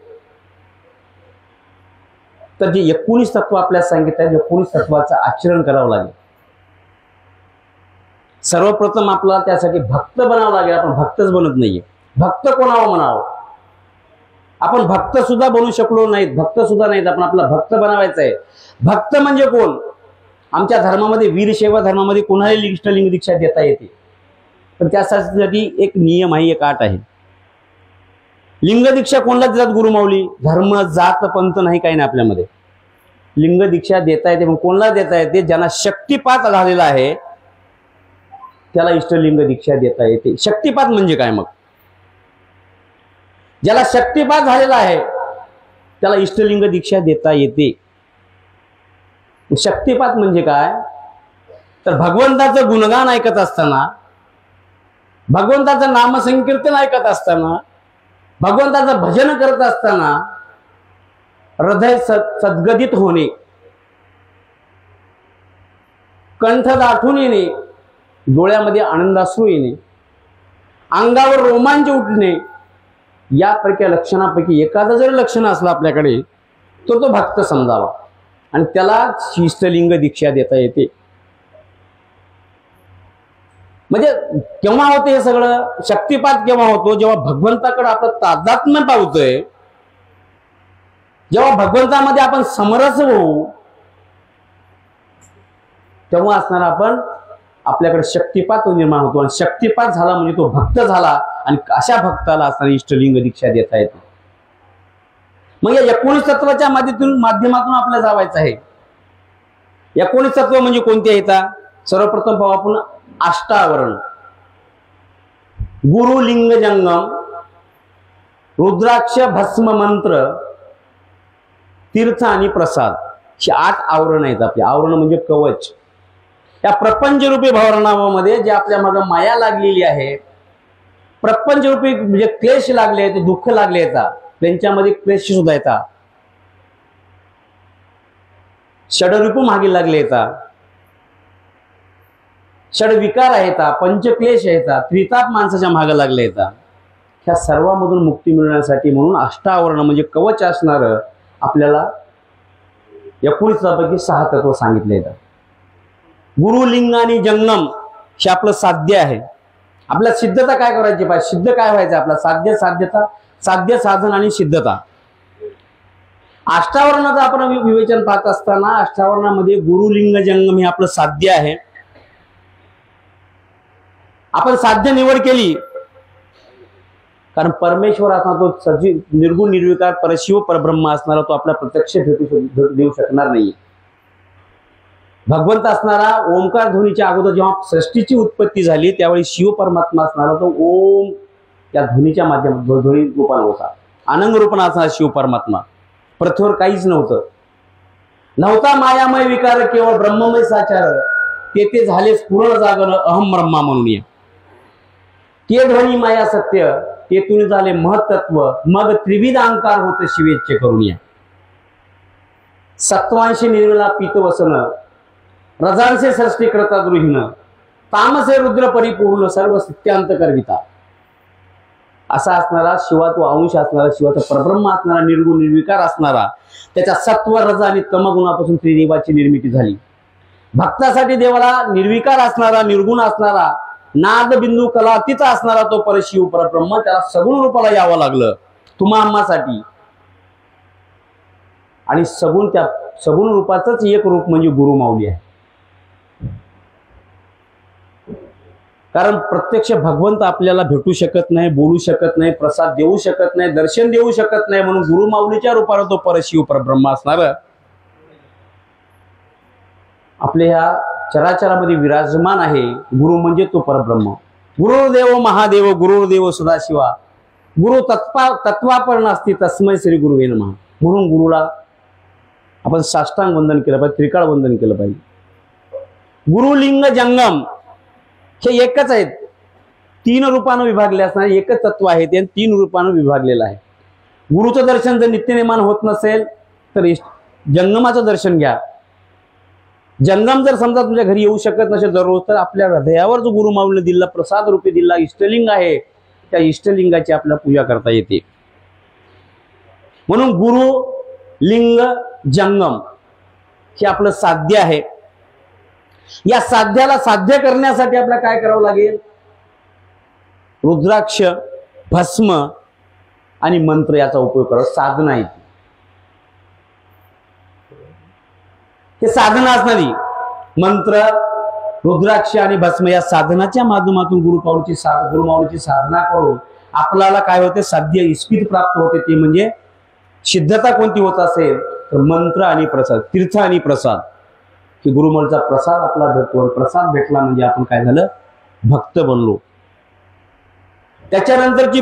Speaker 6: तर जे 19 तत्व आपल्याला सांगितलं, 19 तत्वाचं आचरण करावं लागेल. सर्वप्रथम आपल्याला त्यासाठी भक्त बनावं लागेल. आपण भक्तच बनत नाहीये. भक्त कोणावं म्हणावं? आपण भक्त सुद्धा बनू शकलो नाहीत, भक्त सुद्धा नाहीत, आपण आपला भक्त बनावायचं आहे. भक्त म्हणजे कोण? आमच्या धर्मामध्ये वीरशैव धर्मामध्ये कोणालाही इष्टलिंग दीक्षा देता येते, पण त्यासाठी एक नियम आहे, एक अट आहे. लिंग दीक्षा कोणाला देतात? गुरु माऊली. धर्म जात पंथ नाही, काही नाही आपल्यामध्ये. लिंग दीक्षा देता येते, पण कोणाला देता येते? ज्यांना शक्तिपात झालेला आहे त्याला इष्टलिंग दीक्षा देता येते. शक्तिपात म्हणजे काय? मग ज्याला शक्तिपात झालेला आहे त्याला इष्टलिंग दीक्षा देता येते. शक्तिपात म्हणजे काय, तर भगवंताचं गुणगान ऐकत असताना, भगवंताचं नामसंकीर्तन ऐकत असताना, भगवंताचं भजन करत असताना हृदय सद्गदित होणे, कंठ दाटून येणे, डोळ्यामध्ये आनंदाश्रू येणे, अंगावर रोमांच उठणे, यापैकी लक्षणापैकी एखादं जर लक्षण असलं आपल्याकडे तो भक्त समजावा आणि त्याला इष्टलिंग दीक्षा देता येते. म्हणजे केव्हा होते हे सगळं, शक्तिपात केव्हा होतो, जेव्हा भगवंताकडे आपलं तादात्म्य पावतोय, जेव्हा भगवंतामध्ये आपण समरस होऊ, तेव्हा असणार आपण आपल्याकडे शक्तिपात निर्माण होतो. आणि शक्तिपात झाला म्हणजे तो भक्त झाला आणि अशा भक्ताला असणारी इष्टलिंग दीक्षा देता येते. मग या 19 तत्वाच्या माध्यमातून आपल्याला जावायचं आहे. 19 तत्व म्हणजे कोणते येतात, सर्वप्रथम पाहू आपण अष्टावरण, गुरु लिंग जंगम, रुद्राक्ष भस्म मंत्र, तीर्थ आणि प्रसाद, हे 8 आवरण आहेत आपले. आवरण म्हणजे कवच. या प्रपंचरूपी भावनामध्ये जे आपल्या मागे माया लागलेली आहे, प्रपंचरूपी म्हणजे क्लेश लागले, ते दुःख लागले येतात, त्यांच्यामध्ये क्लेश सुद्धा येतात, षडरूप मागे लागले येतात, षडविकार येतात, पंचक्लेश येतात, त्रिताप माणसाच्या मागे लागले येतात. ह्या सर्वांमधून मुक्ती मिळवण्यासाठी म्हणून अष्टावरण म्हणजे कवच असणार आपल्याला 19 पैकी 6 तत्व सांगितले येतात. गुरु लिंग आणि जंगम हे आपलं साध्य आहे. आपल्या सिद्धता काय करायची पाहिजे, सिद्ध काय व्हायचं आपला साध्य साधन आणि सिद्धता. अष्टावरणाचं आपण विवेचन पाहत असताना अष्टावरणामध्ये गुरु लिंग जंगम हे आपलं साध्य आहे. आपण साध्य निवड केली कारण परमेश्वर असणार तो सजीव निर्गुण निर्विकार परशिव परब्रह्म असणारा तो आपला प्रत्यक्ष भेटू देऊ शकणार नाही. भगवंत असणारा ओंकार ध्वनीच्या अगोदर जेव्हा सृष्टीची उत्पत्ती झाली त्यावेळी शिव परमात्मा असणारा तो ओम या ध्वनीच्या माध्यमातून ध्वनी रूपाने होता. अनंग रूपाने असणारा शिव परमात्मा. पृथ्वीवर काहीच नव्हता मायामय विकार केवळ ब्रह्ममय साचार. ते झाले पूर्ण जागर अहम ब्रह्मा म्हणून. या ते ध्वनी माया सत्य तेथून झाले महत्त्व मग त्रिविध अंकार होते शिवेच्छे करून. या सत्वांशी निर्मला पीतवसन रजांचे सृष्टी करता गृहीन तामसे रुद्र परिपूर्ण सर्व सत्यांत करविता. असा असणारा शिवा तो अंश असणारा शिवाचा परब्रह्म असणारा निर्गुण निर्विकार असणारा त्याच्या सत्व रज आणि तमगुणापासून त्रिदेवाची निर्मिती झाली. भक्तासाठी देवाला निर्विकार असणारा निर्गुण असणारा नाद बिंदू कलातीत असणारा तो परशिव परब्रह्म त्याला सगुण रूपाला यावं लागलं तुम्हा आम्हासाठी. आणि त्या सगुण रूपाचंच एक रूप म्हणजे गुरु माऊली आहे. कारण प्रत्यक्ष भगवंत आपल्याला भेटू शकत नाही, बोलू शकत नाही, प्रसाद देऊ शकत नाही, दर्शन देऊ शकत नाही, म्हणून गुरु माऊलीच्या रूपाने तो परशिव परब्रह्म असणार आपल्या ह्या चराचरामध्ये विराजमान आहे. गुरु म्हणजे तो परब्रह्म. गुरुदेव महादेव गुरुदेव सदाशिवा गुरु तत्वापर्ण असती तस्मै श्री गुरुवे नमः. म्हणून गुरुला आपण साष्टांग वंदन केलं पाहिजे, त्रिकाळ वंदन केलं पाहिजे. गुरुलिंग जंगम हे एकच आहेत. 3 रूपानं विभागले असणार एकच तत्व आहे ते 3 रूपानं विभागलेलं आहे. गुरुचं दर्शन जर नित्यनेमान होत नसेल तर जंगमाचं दर्शन घ्या. जंगम जर समजा तुमच्या घरी येऊ शकत नसेल दररोज तर आपल्या हृदयावर जो गुरु माऊलीने दिला प्रसाद रूपी दिला इष्टलिंग आहे त्या इष्टलिंगाची आपल्याला पूजा करता येते. म्हणून गुरु लिंग जंगम हे आपलं साध्य आहे. या साध्याला साध्य करण्यासाठी आपल्याला काय करावं लागेल, रुद्राक्ष भस्म आणि मंत्र याचा उपयोग करावा. साधना आहे हे साधना असणारी मंत्र रुद्राक्ष आणि भस्म या साधनाच्या माध्यमातून गुरुमाऊलीची साधना करून आपल्याला काय होते साध्य इस्पित प्राप्त होते. ते म्हणजे सिद्धता कोणती होत असेल तर मंत्र आणि प्रसाद तीर्थ आणि प्रसाद की गुरुमाऊलीचा प्रसाद आपला भेटतो. प्रसाद भेटला म्हणजे आपण काय झालं भक्त बनलो. त्याच्यानंतरची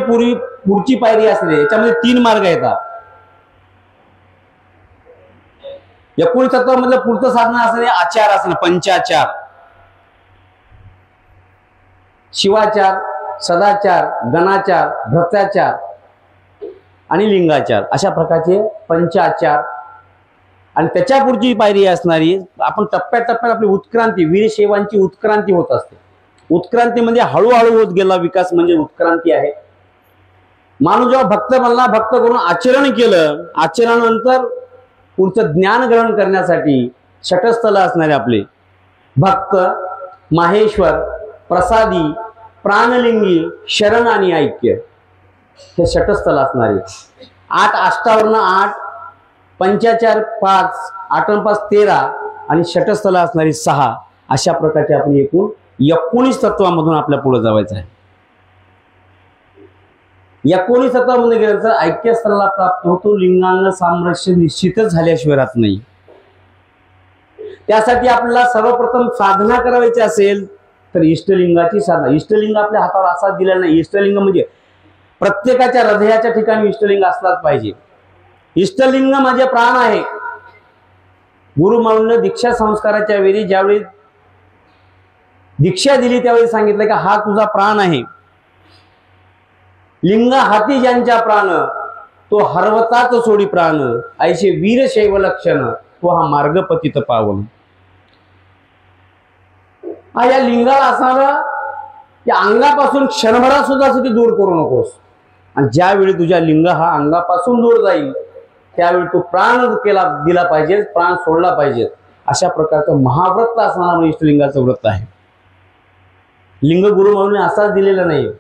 Speaker 6: पुढची पायरी असते, याच्यामध्ये 3 मार्ग येतात. 19 तत्वामधलं पुढचं साधन असणे आचार असणं, पंचाचार, शिवाचार, सदाचार, गणाचार, भ्रष्टाचार आणि लिंगाचार अशा प्रकारचे पंचाचार. आणि त्याच्या पुढची पायरी असणारी आपण टप्प्याटप्प्यात आपली उत्क्रांती, वीरशैवांची उत्क्रांती होत असते. उत्क्रांती म्हणजे हळूहळू होत गेला विकास म्हणजे उत्क्रांती आहे. माणूस जेव्हा भक्त बनला, भक्त करून आचरण केलं, आचरणानंतर पुढचं ज्ञान ग्रहण करण्यासाठी षटस्थल असणारे आपले भक्त, माहेश्वर, प्रसादी, प्राणलिंगी, शरण आणि ऐक्य हे षटस्थल असणारे. 8 अष्टावर्ण 8, पंचाचार 5, 8 आणि 5 13 आणि षटस्थल असणारी 6 अशा प्रकारचे आपण एकूण 19 तत्वामधून आपल्या पुढे जावायचं आहे. 19 तत्वामध्ये गेलं तर ऐक्यस्थळाला प्राप्त होतो. लिंगांग सामरस्य निश्चितच झाल्याशिवाय राहत नाही. त्यासाठी आपल्याला सर्वप्रथम साधना करायची असेल तर इष्टलिंगाची साधना. इष्टलिंग आपल्या हातावर असा दिला नाही. इष्टलिंग म्हणजे प्रत्येकाच्या हृदयाच्या ठिकाणी इष्टलिंग असलाच पाहिजे. इष्टलिंग माझे प्राण आहे. गुरुमाऊलीने दीक्षा संस्काराच्या वेळी ज्यावेळी दीक्षा दिली त्यावेळी सांगितलं की हा तुझा प्राण आहे. लिंग हाती ज्यांच्या प्राण तो हरवताच सोडी प्राण, ऐशे वीरशैव लक्षण तो हा मार्ग पतित पावन. हा या लिंगाला असणारा त्या अंगापासून क्षणभरा सुद्धा ती दूर करू नकोस. आणि ज्यावेळी तुझ्या लिंग हा अंगापासून दूर जाईल त्यावेळी तू प्राण दिला पाहिजे, प्राण सोडला पाहिजे. अशा प्रकारचं महाव्रत असणारा इष्टलिंगाचं व्रत आहे. लिंग गुरुमाऊलीने असाच दिलेला नाही.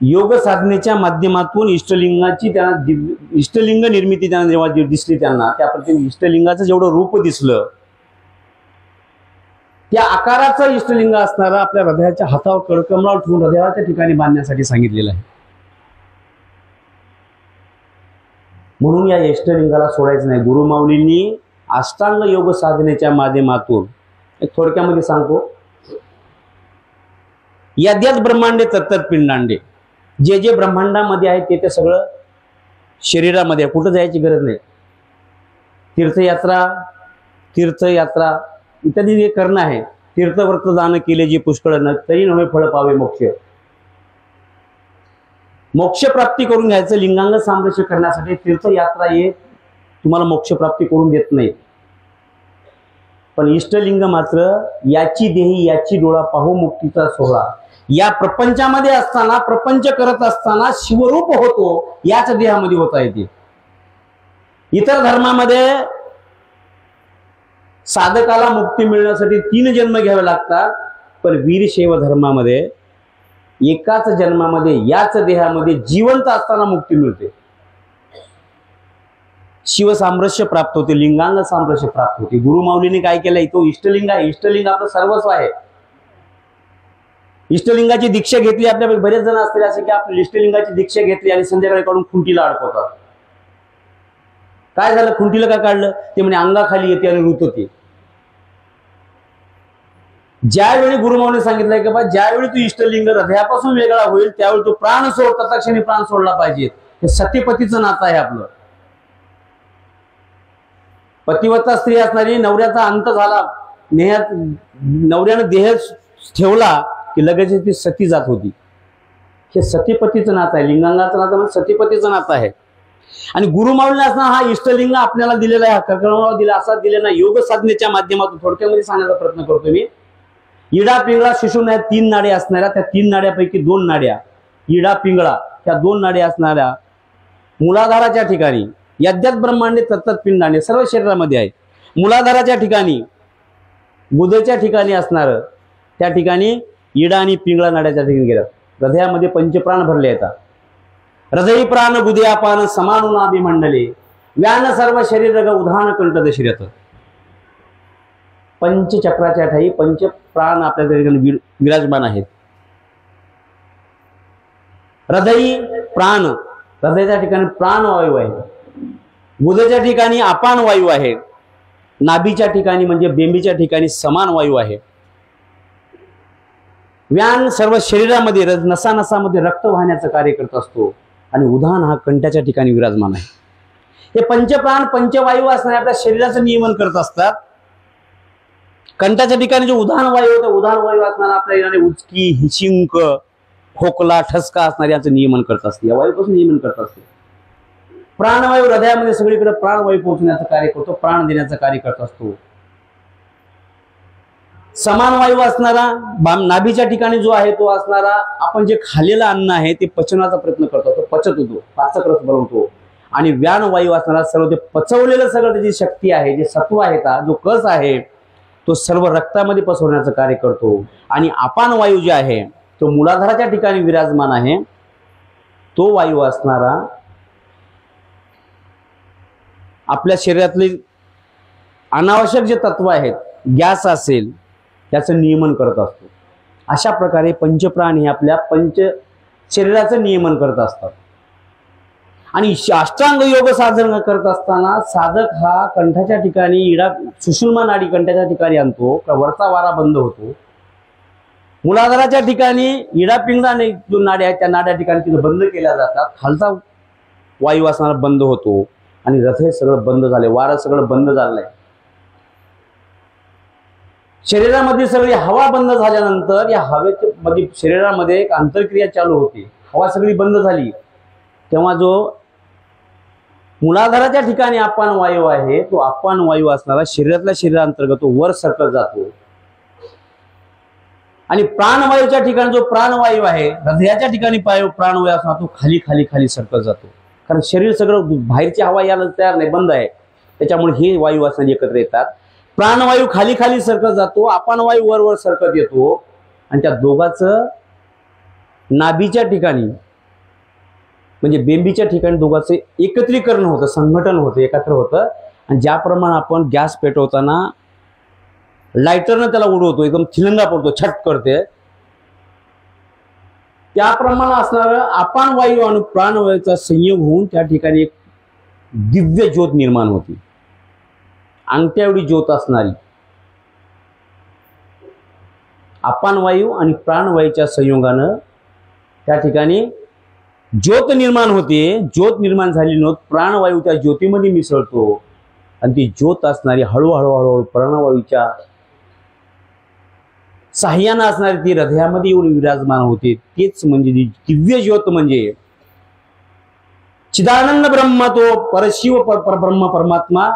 Speaker 6: योग साधनेच्या माध्यमातून इष्टलिंगाची त्यांना इष्टलिंग निर्मिती त्यांना जेव्हा दिसली त्यांना त्या पद्धतीने इष्टलिंगाचं जेवढं रूप दिसलं त्या आकाराचं इष्टलिंग असणारा आपल्या हृदयाच्या हातावर कळकमलावर ठेवून हृदयाच्या ठिकाणी बांधण्यासाठी सांगितलेलं आहे. म्हणून या इष्टलिंगाला सोडायचं नाही. गुरुमाऊलींनी अष्टांग योग साधनेच्या माध्यमातून एक थोडक्यामध्ये सांगतो. यद्यत ब्रह्मांडे तत्तत पिंडांडे, जे जे ब्रह्मांडामध्ये आहे ते सगळं शरीरामध्ये आहे. कुठं जायची गरज नाही. तीर्थयात्रा इत्यादी जे करणं आहे. तीर्थव्रत जाणं केले जे पुष्कळ न तरी नव्हे फळ पावे मोक्ष. मोक्ष प्राप्ती करून घ्यायचं. लिंगांग सामरस्य करण्यासाठी तीर्थयात्रा हे तुम्हाला मोक्ष प्राप्ती करून देत नाही. पण इष्टलिंग मात्र याची देही याची डोळा पाहू मुक्तीचा सोहळा. या प्रपंचामध्ये असताना, प्रपंच करत असताना शिवरूप होतो याच देहामध्ये होता येते. इतर धर्मामध्ये साधकाला मुक्ती मिळण्यासाठी 3 जन्म घ्यावे लागतात. पण वीरशैव धर्मामध्ये एकाच जन्मामध्ये याच देहामध्ये जिवंत असताना मुक्ती मिळते. शिवसामरस्य प्राप्त होते, लिंगांग सामरस्य प्राप्त होते. गुरुमाऊलीने काय केलंय, तो इष्टलिंग आहे. इष्टलिंग आपलं सर्वस्व आहे. इष्टलिंगाची दीक्षा घेतली. आपल्या बरेच जण असतील असे की आपण इष्टलिंगाची दीक्षा घेतली आणि संध्याकाळी काढून खुंटीला अडकवतात. काय झालं, खुंटीला का काढलं, ते म्हणे अंगाखाली येते आणि रुतते. ज्यावेळी गुरुमाऊलीने सांगितलंय की बा ज्यावेळी तू इष्टलिंग हृदयापासून वेगळा होईल त्यावेळी तू प्राण सोड, तत्क्षणी प्राण सोडला पाहिजे. हे सतीपतीचं नातं आहे आपलं. पतिव्रता स्त्री असणारी, नवऱ्याचा अंत झाला, नवऱ्यानं देह ठेवला की लगेच ती सती जात होती. हे सतीपतीचं नातं आहे. लिंगांगाचं नातं म्हणजे सतीपतीचं नातं आहे. आणि गुरुमाऊलीने असणार हा इष्टलिंग आपल्याला दिलेला आहे, कळकमलावर दिला, असा दिलेला योग साधनेच्या माध्यमातून थोडक्यामध्ये सांगण्याचा प्रयत्न करतो मी. इडा पिंगळा शिशुन या 3 नाड्या असणाऱ्या, त्या 3 नाड्यापैकी 2 नाड्या इडा पिंगळा, त्या 2 नाड्या असणाऱ्या मूलाधाराच्या ठिकाणी यद्यत ब्रह्मांडे तत्तत पिंडांडे सर्व शरीरामध्ये आहे. मूलाधाराच्या ठिकाणी, गुदेच्या ठिकाणी असणार त्या ठिकाणी इडा आणि पिंगळा नाड्याच्या ठिकाणी गेल्यात. हृदयामध्ये पंचप्राण भरले येतात. हृदयी प्राण गुदयापान समानुनाभिमंडले व्यान सर्व शरीर ग उधान कंठ दशरथ. पंचचक्राच्या ठाई पंचप्राण आपल्या ठिकाणी विराजमान आहेत. हृदयी प्राण, हृदयाच्या ठिकाणी प्राणवायू आहे. गुदेच्या ठिकाणी अपान वायू आहे. नाभीच्या ठिकाणी म्हणजे बेंबीच्या ठिकाणी समान वायू आहे. व्यान सर्व शरीरामध्ये नसानसामध्ये रक्त वाहण्याचं कार्य करत असतो आणि उधाण हा कंठाच्या ठिकाणी विराजमान आहे. हे पंचप्राण पंचवायू असणारे आपल्या शरीराचं नियमन करत असतात. कंठाच्या ठिकाणी जो उधाण वायू होता, उधाण वायू असणारा आपल्या शरीराने उचकी, हिशिंक, खोकला, ठसका असणारे याचं नियमन करत असते. या वायूपासून नियमन करत असते. प्राणवायू हृदयामध्ये सगळीकडे प्राणवायू पोहोचण्याचं कार्य करतो, प्राण देण्याचं कार्य करत असतो. समान वायू असणारा नाभीच्या ठिकाणी जो आहे तो असणारा आपण जे खाल्लेलं अन्न आहे ते पचनाचा प्रयत्न करतो, तो पचत होतो, पाचक रस बनवतो. आणि व्यान वायू असणारा सर्व ते पचवलेलं सगळं त्याची शक्ती आहे, जे सत्व आहे का जो कस आहे तो सर्व रक्तामध्ये पसरवण्याचं कार्य करतो. आणि अपान वायू जे आहे तो मूलाधाराच्या ठिकाणी विराजमान आहे. तो वायू असणारा आपल्या शरीरातले अनावश्यक जे तत्व आहेत, गॅस असेल त्याचं नियमन करत असतो. अशा प्रकारे पंचप्राण हे आपल्या शरीराचं नियमन करत असतात. आणि अष्टांग योग साधन करत असताना साधक हा कंठाच्या ठिकाणी सुषुम्ना नाडी कंठाच्या ठिकाणी आणतो, वरचा वारा बंद होतो. मूलाधाराच्या ठिकाणी इडापिंगळाने जो नाड्या आहेत त्या नाड्या ठिकाणी तिथे बंद केल्या जातात. खालचा वायू असणारा बंद होतो आणि हृदय सगळं बंद झाले, वारं सगळं बंद झालंय. शरीरामध्ये सगळी हवा बंद झाल्यानंतर या हवेच्या मध्ये शरीरामध्ये एक आंतरक्रिया चालू होते. हवा सगळी बंद झाली तेव्हा जो मूलाधाराच्या ठिकाणी अपान वायू आहे तो अपान वायू असणारा शरीरातल्या शरीरांतर्गत तो वर सरकत जातो. आणि प्राणवायूच्या ठिकाणी जो प्राणवायू आहे हृदयाच्या ठिकाणी प्राणवायू असणार तो खाली खाली खाली सरकत जातो. कारण शरीर सगळं बाहेरची हवा यायला तयार नाही, बंद आहे. त्याच्यामुळे हे वायू असणारे एकत्र येतात. प्राणवायू खाली खाली सरकत जातो, अपान वायू वर वर सरकत येतो. आणि त्या दोघांचं नाभीच्या ठिकाणी म्हणजे बेंबीच्या ठिकाणी दोघांचं एकत्रीकरण होतं, संघटन होतं, एकत्र होतं. आणि ज्याप्रमाणे आपण गॅस पेटवताना लायटरनं त्याला उडवतो, एकदम थिलंगा पडतो, छट करते, त्याप्रमाणे असणारं अपान वायू आणि प्राणवायूचा संयोग होऊन त्या ठिकाणी एक दिव्य ज्योत निर्माण होती. अंगठ्या एवढी ज्योत असणारी अपान वायू आणि प्राणवायूच्या संयोगानं त्या ठिकाणी ज्योत निर्माण होते. ज्योत निर्माण झाली नव्हती, प्राणवायू त्या ज्योतीमध्ये मिसळतो आणि ती ज्योत असणारी हळूहळू हळूहळू प्राणवायूच्या साह्यानं असणारी ती हृदयामध्ये येऊन विराजमान होते. तेच म्हणजे दिव्य ज्योत म्हणजे चिदानंद ब्रह्म, तो परशिव परब्रह्म परमात्मा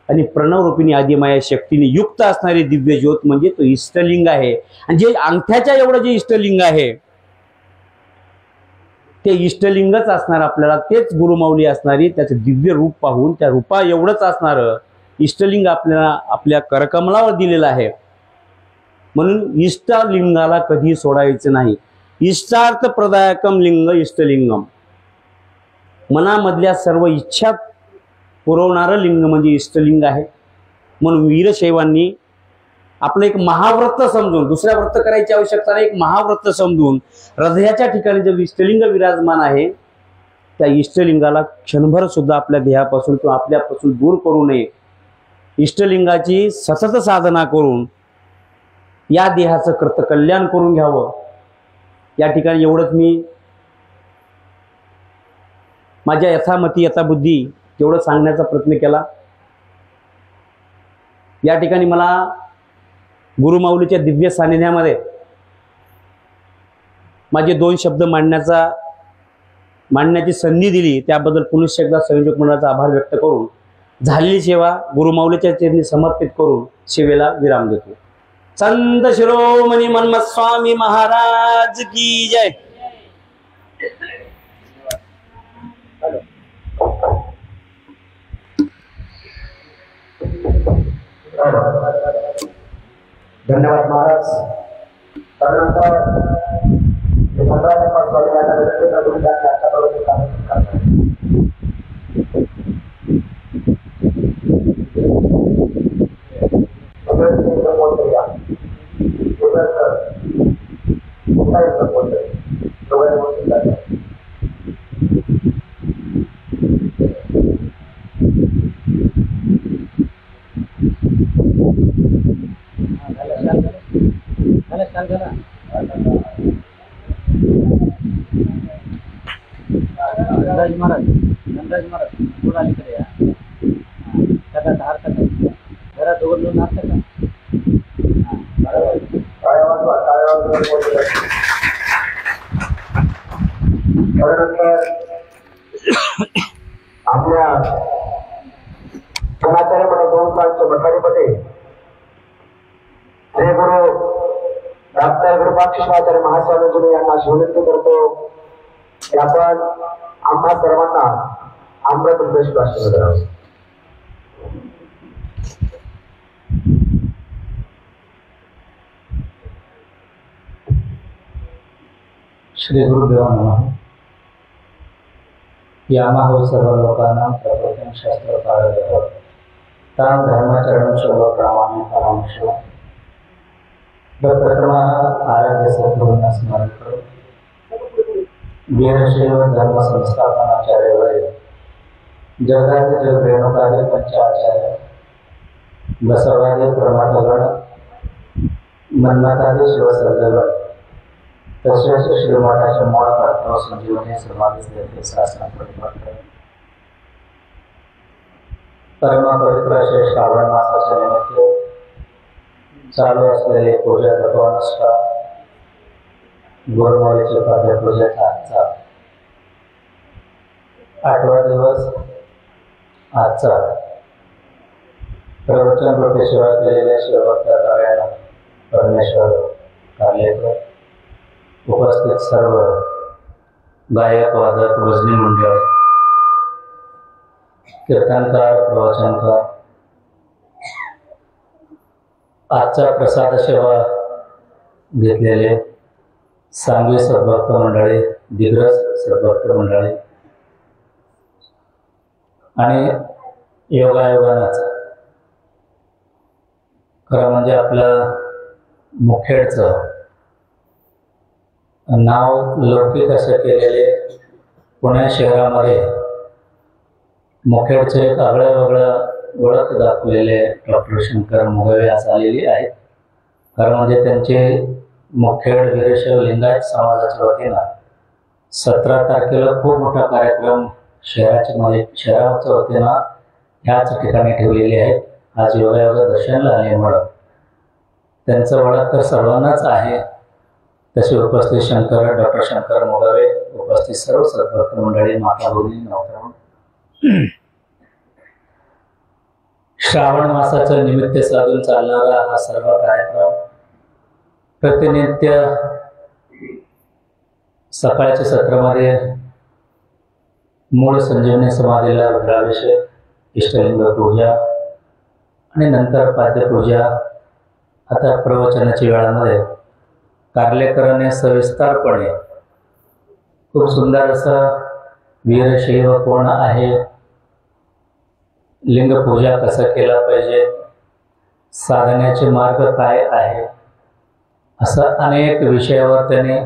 Speaker 6: आणि प्रणवरूपिणी आदिमाया शक्तीने युक्त असणारी दिव्य ज्योत म्हणजे तो इष्टलिंग आहे. आणि जे अंगठ्याच्या एवढं जे इष्टलिंग आहे ते इष्टलिंगच असणार आपल्याला, तेच गुरुमाऊली असणारी त्याचं दिव्य रूप पाहून त्या रूपा एवढंच असणारं इष्टलिंग आपल्याला आपल्या करकमलावर दिलेलं आहे. म्हणून इष्टलिंगाला कधी सोडायचं नाही. इष्टार्थ प्रदायकम लिंग इष्टलिंगम, मनामधल्या सर्व इच्छा पुरवणारं लिंग म्हणजे इष्टलिंग आहे. म्हणून वीरशैवांनी आपलं एक महाव्रत समजून, दुसऱ्या व्रत करायची आवश्यकता नाही, एक महाव्रत समजून हृदयाच्या ठिकाणी जे इष्टलिंग विराजमान आहे त्या इष्टलिंगाला क्षणभर सुद्धा आपल्या देहापासून किंवा आपल्यापासून दूर करू नये. इष्टलिंगाची सतत साधना करून या देहाचं कृतकल्याण करून घ्यावं. या ठिकाणी एवढंच मी माझ्या यथामती यथाबुद्धी तेवढं सांगण्याचा प्रयत्न केला. या ठिकाणी मला गुरुमाऊलीच्या दिव्य सानिध्यामध्ये माझे 2 शब्द मांडण्याची संधी दिली त्याबद्दल पुनश्च एकदा संयोजक मंडळाचा आभार व्यक्त करून झालेली सेवा गुरुमाऊलीच्या चरणी समर्पित करून सेवेला विराम देतो. संत शिरोमणी मन्मथ स्वामी महाराज की जय.
Speaker 2: धन्यवाद महाराज.
Speaker 7: आपल्या धर्माचार्य मठाधिपती श्री गुरु डॉक्टर विरूपाक्ष शिवाचार्य महास्वामीजी यांना विनंती करतो की आपण आम्हा सर्वांना अमृत उपदेश भाषण करावे.
Speaker 8: श्री गुरुदेवा नमः. यामाहो सर्व लोकांना प्रबोधन शास्त्र पाळत ताम धर्माचरण सर्व प्रमाणे परामर्श प्रथम आराध्य सद्गुरूंना स्मरण करू. वीरशैव धर्म संस्थापनाचार्य वय जगाचे जग रेणुकादि पंचाचार्य बसवादी प्रमाटगण मन्मथादी शिवसर्गगण तसेच श्रीमठाच्या मूळ पात्र संजीवनी समाधी शासन प्रतिपादन परम पवित्र श्रावण मासाच्या निमित्त चालू असलेले पूजा तत्वानुष्ठान गुरुवारीची पाद्यपूजेचा आजचा 8वा दिवस. आजचा प्रवचन रूपे सेवा केलेल्या शिवभक्तांना परमेश्वर कार्लेकर, उपस्थित सर्व गायक वादक भजनी मंडळ, कीर्तनकार, प्रवचनकार, आजचा प्रसाद सेवा घेतलेले सांगवी सद्भक्त मंडळी, दिग्रस सद्भक्त मंडळी आणि योगायोगानाच खरं म्हणजे आपलं मुखेडचं नाव लौकिक असं केलेले पुणे शहरामध्ये मुखेडचं एक आगळं वेगळं ओळख दाखवलेले डॉक्टर शंकर मुगवे आज आलेली आहेत. खरं म्हणजे त्यांचे मुखेड वीरशैव लिंगायत समाजाच्या वतीनं 17 तारखेला खूप मोठा कार्यक्रम शहराच्या वतीनं ह्याच ठिकाणी ठेवलेले आहेत. आज योगायोग दर्शनला आल्यामुळं त्यांचं ओळख तर सर्वांनाच आहे. तसे उपस्थित डॉक्टर शंकर मुगवे, उपस्थित सर्व सद्भक्त मंडळी, माता भगिनी, नवतरुण, श्रावण मासाचं निमित्त साधून चालणारा हा सर्व कार्यक्रम प्रतिनित्य सकाळच्या सत्रामध्ये मूळ संजीवनी समाधीला रुद्राभिषेक, इष्टलिंग पूजा आणि नंतर पाद्यपूजा. आता प्रवचनाच्या वेळामध्ये कार्लेकरांनी सविस्तारपणे खूप सुंदर असं वीरशैव कोण आहे, लिंगपूजा कसं केला पाहिजे, साधण्याचे मार्ग काय आहे, असं अनेक विषयावर त्यांनी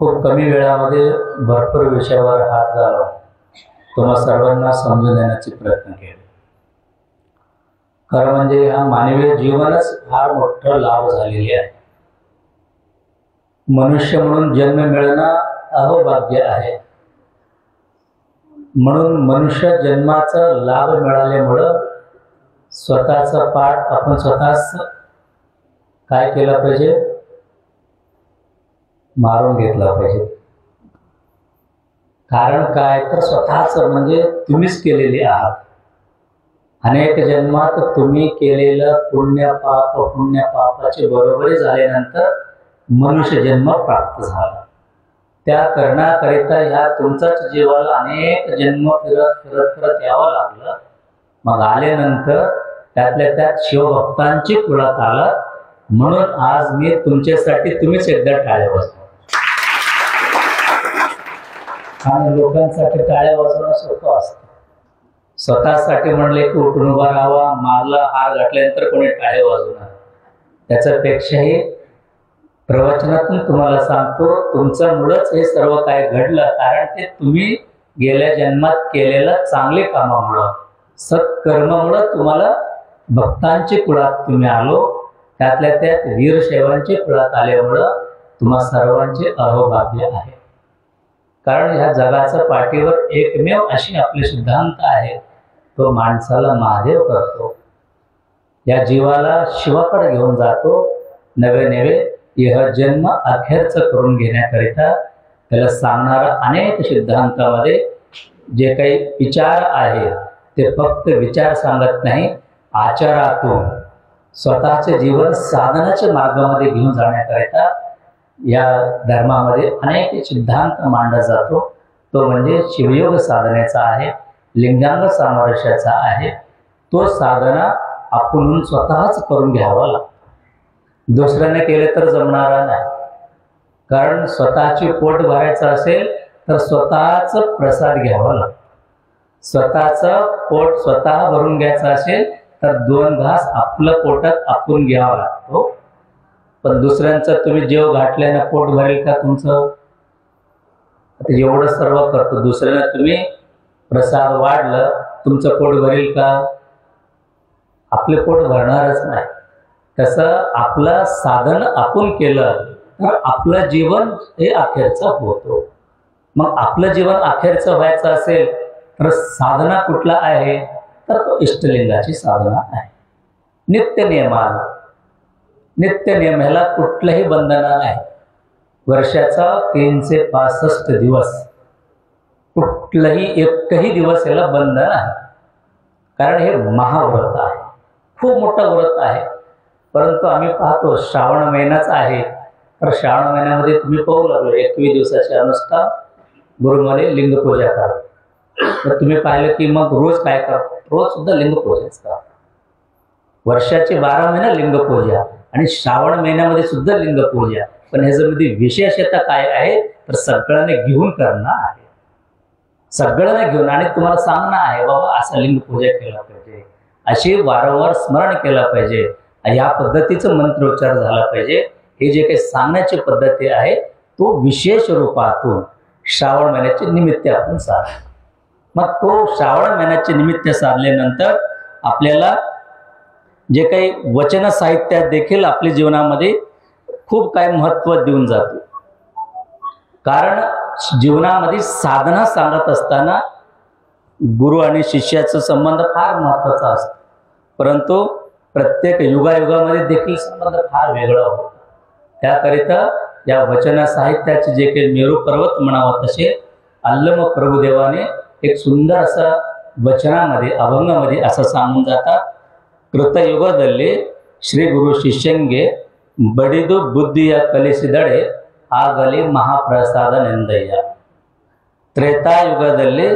Speaker 8: खूप कमी वेळामध्ये भरपूर विषयावर हात घालून तुम्हा सर्वांना समजून देण्याचे प्रयत्न केले. खरं म्हणजे हा मानवीय जीवनच फार मोठं लाभ झालेले आहे. मनुष्य म्हणून जन्म मिळणं अहोभाग्य आहे. म्हणून मनुष्य जन्माचा लाभ मिळाल्यामुळं स्वतःचा पाठ आपण स्वतःच काय केलं पाहिजे, मारून घेतला पाहिजे. कारण काय तर स्वतःच म्हणजे तुम्हीच केलेले आहात. अनेक जन्मात तुम्ही केलेलं पुण्य पापाचे बरोबरी झाल्यानंतर मनुष्य जन्म प्राप्त झाला. त्या करण्याकरिता ह्या तुमचाच जीवाला अनेक जन्म फिरत यावं लागलं. मग आल्यानंतर त्यातल्या त्यात शिवभक्तांची कुळात आला. म्हणून आज मी तुमच्यासाठी तुम्हीच एकदा टाळ्या वाजवा. आणि लोकांसाठी टाळ्या वाजवणं सोपं असतं. स्वतःसाठी म्हणले की उठून उभा राहावा, मारला हार घातल्यानंतर कोणी टाळ्या वाजवणार. त्याच्यापेक्षाही प्रवचनातून तुम्हाला सांगतो, तुमच्यामुळंच हे सर्व काय घडलं. कारण ते तुम्ही गेल्या जन्मात केलेलं चांगले कामामुळं, सत्कर्मामुळं तुम्हाला भक्तांची कुळात तुम्ही आलो. त्यातल्या त्यात वीरशैवांचे कुळात आल्यामुळं तुम्हा सर्वांचे अहोभाग्य आहे. कारण ह्या जगाचं पाठीवर एकमेव अशी आपले सिद्धांत आहे, तो माणसाला महादेव करतो, या जीवाला शिवाकडे घेऊन जातो, नवे नवे यह जन्म अखेरचं करून घेण्याकरिता त्याला सांगणारा अनेक सिद्धांतामध्ये जे काही विचार आहेत ते फक्त विचार सांगत नाही, आचारातून स्वतःचे जीवन साधनाच्या मार्गामध्ये घेऊन जाण्याकरिता या धर्मामध्ये अनेक सिद्धांत मांडला जातो. तो म्हणजे शिवयोग साधनेचा आहे, लिंगांग सामरस्याचा आहे. तो साधना आपण स्वतःच करून घ्यावा लागतो, दुसऱ्याने केले तर जमणारा नाही. कारण स्वतःची पोट भरायचं असेल तर स्वतःच प्रसाद घ्यावा लागतो. स्वतःचं पोट स्वतः भरून घ्यायचं असेल तर 2 घास आपलं पोटात आपण घ्यावा लागतो. पण दुसऱ्यांचं तुम्ही जेव घातल्यानं पोट भरेल का तुमचं? आता एवढं सर्व करतो, दुसऱ्यानं तुम्ही प्रसाद वाढलं, तुमचं पोट भरेल का? आपले पोट भरणारच नाही. तसं आपलं साधन आपण केलं तर आपलं जीवन हे अखेरचं होतो. मग आपलं जीवन अखेरचं व्हायचं असेल तर साधना कुठला आहे? तर तो इष्टलिंगाची साधना आहे. नित्य नियम ह्याला कुठलंही बंधन नाही. वर्षाचा 365 दिवस, कुठलाही एकही दिवस याला बंधन आहे. कारण हे महाव्रत आहे, खूप मोठं व्रत आहे. परंतु आम्ही पाहतो श्रावण महिनाच आहे, तर श्रावण महिन्यामध्ये तुम्ही पाहू लागलो 21 दिवसाचे अनुष्ठान, गुरुमध्ये लिंगपूजा करा. तर तुम्ही पाहिलं की मग रोज काय करतो? रोज सुद्धा लिंगपूजाच करा. वर्षाचे 12 महिने लिंगपूजा आणि श्रावण महिन्यामध्ये सुद्धा लिंगपूजा. पण ह्याच्यामध्ये विशेषता काय आहे तर सगळ्यांनी घेऊन करणं आहे, सगळ्यांना घेऊन. आणि तुम्हाला सांगणं आहे बाबा असं लिंगपूजा केला पाहिजे, अशी वारंवार स्मरण केलं पाहिजे, या पद्धतीचं मंत्रोच्चार झाला पाहिजे. हे जे काही सांगण्याची पद्धती आहे तो विशेष रूपातून श्रावण महिन्याचे निमित्त आपण साध. मग तो श्रावण महिन्याचे निमित्त साधल्यानंतर आपल्याला जे काही वचन साहित्यात देखील आपल्या जीवनामध्ये खूप काही महत्त्व देऊन जातो. कारण जीवनामध्ये साधना सांगत असताना गुरु आणि शिष्याचा संबंध फार महत्त्वाचा असतो. परंतु प्रत्येक युगायुगामध्ये देखील संबंध फार वेगळा होतो. त्याकरिता या वचन साहित्याचे जे काही मेरू पर्वत म्हणावं तसे अल्लम प्रभुदेवाने एक सुंदर असा वचनामध्ये अभंगामध्ये असं सांगून जातात. कृतयुगदल्ली ಶ್ರೀ ಗುರು ಶಿಷ್ಯಂಗೆ ಬಡಿದು ಬುದ್ಧಿಯ ಕಲಿಸಿದಡೆ ಆಗಲಿ ಮಹಾಪ್ರಸಾದನೆಂದಯ್ಯ. ತ್ರೇತಾಯುಗದಲ್ಲಿ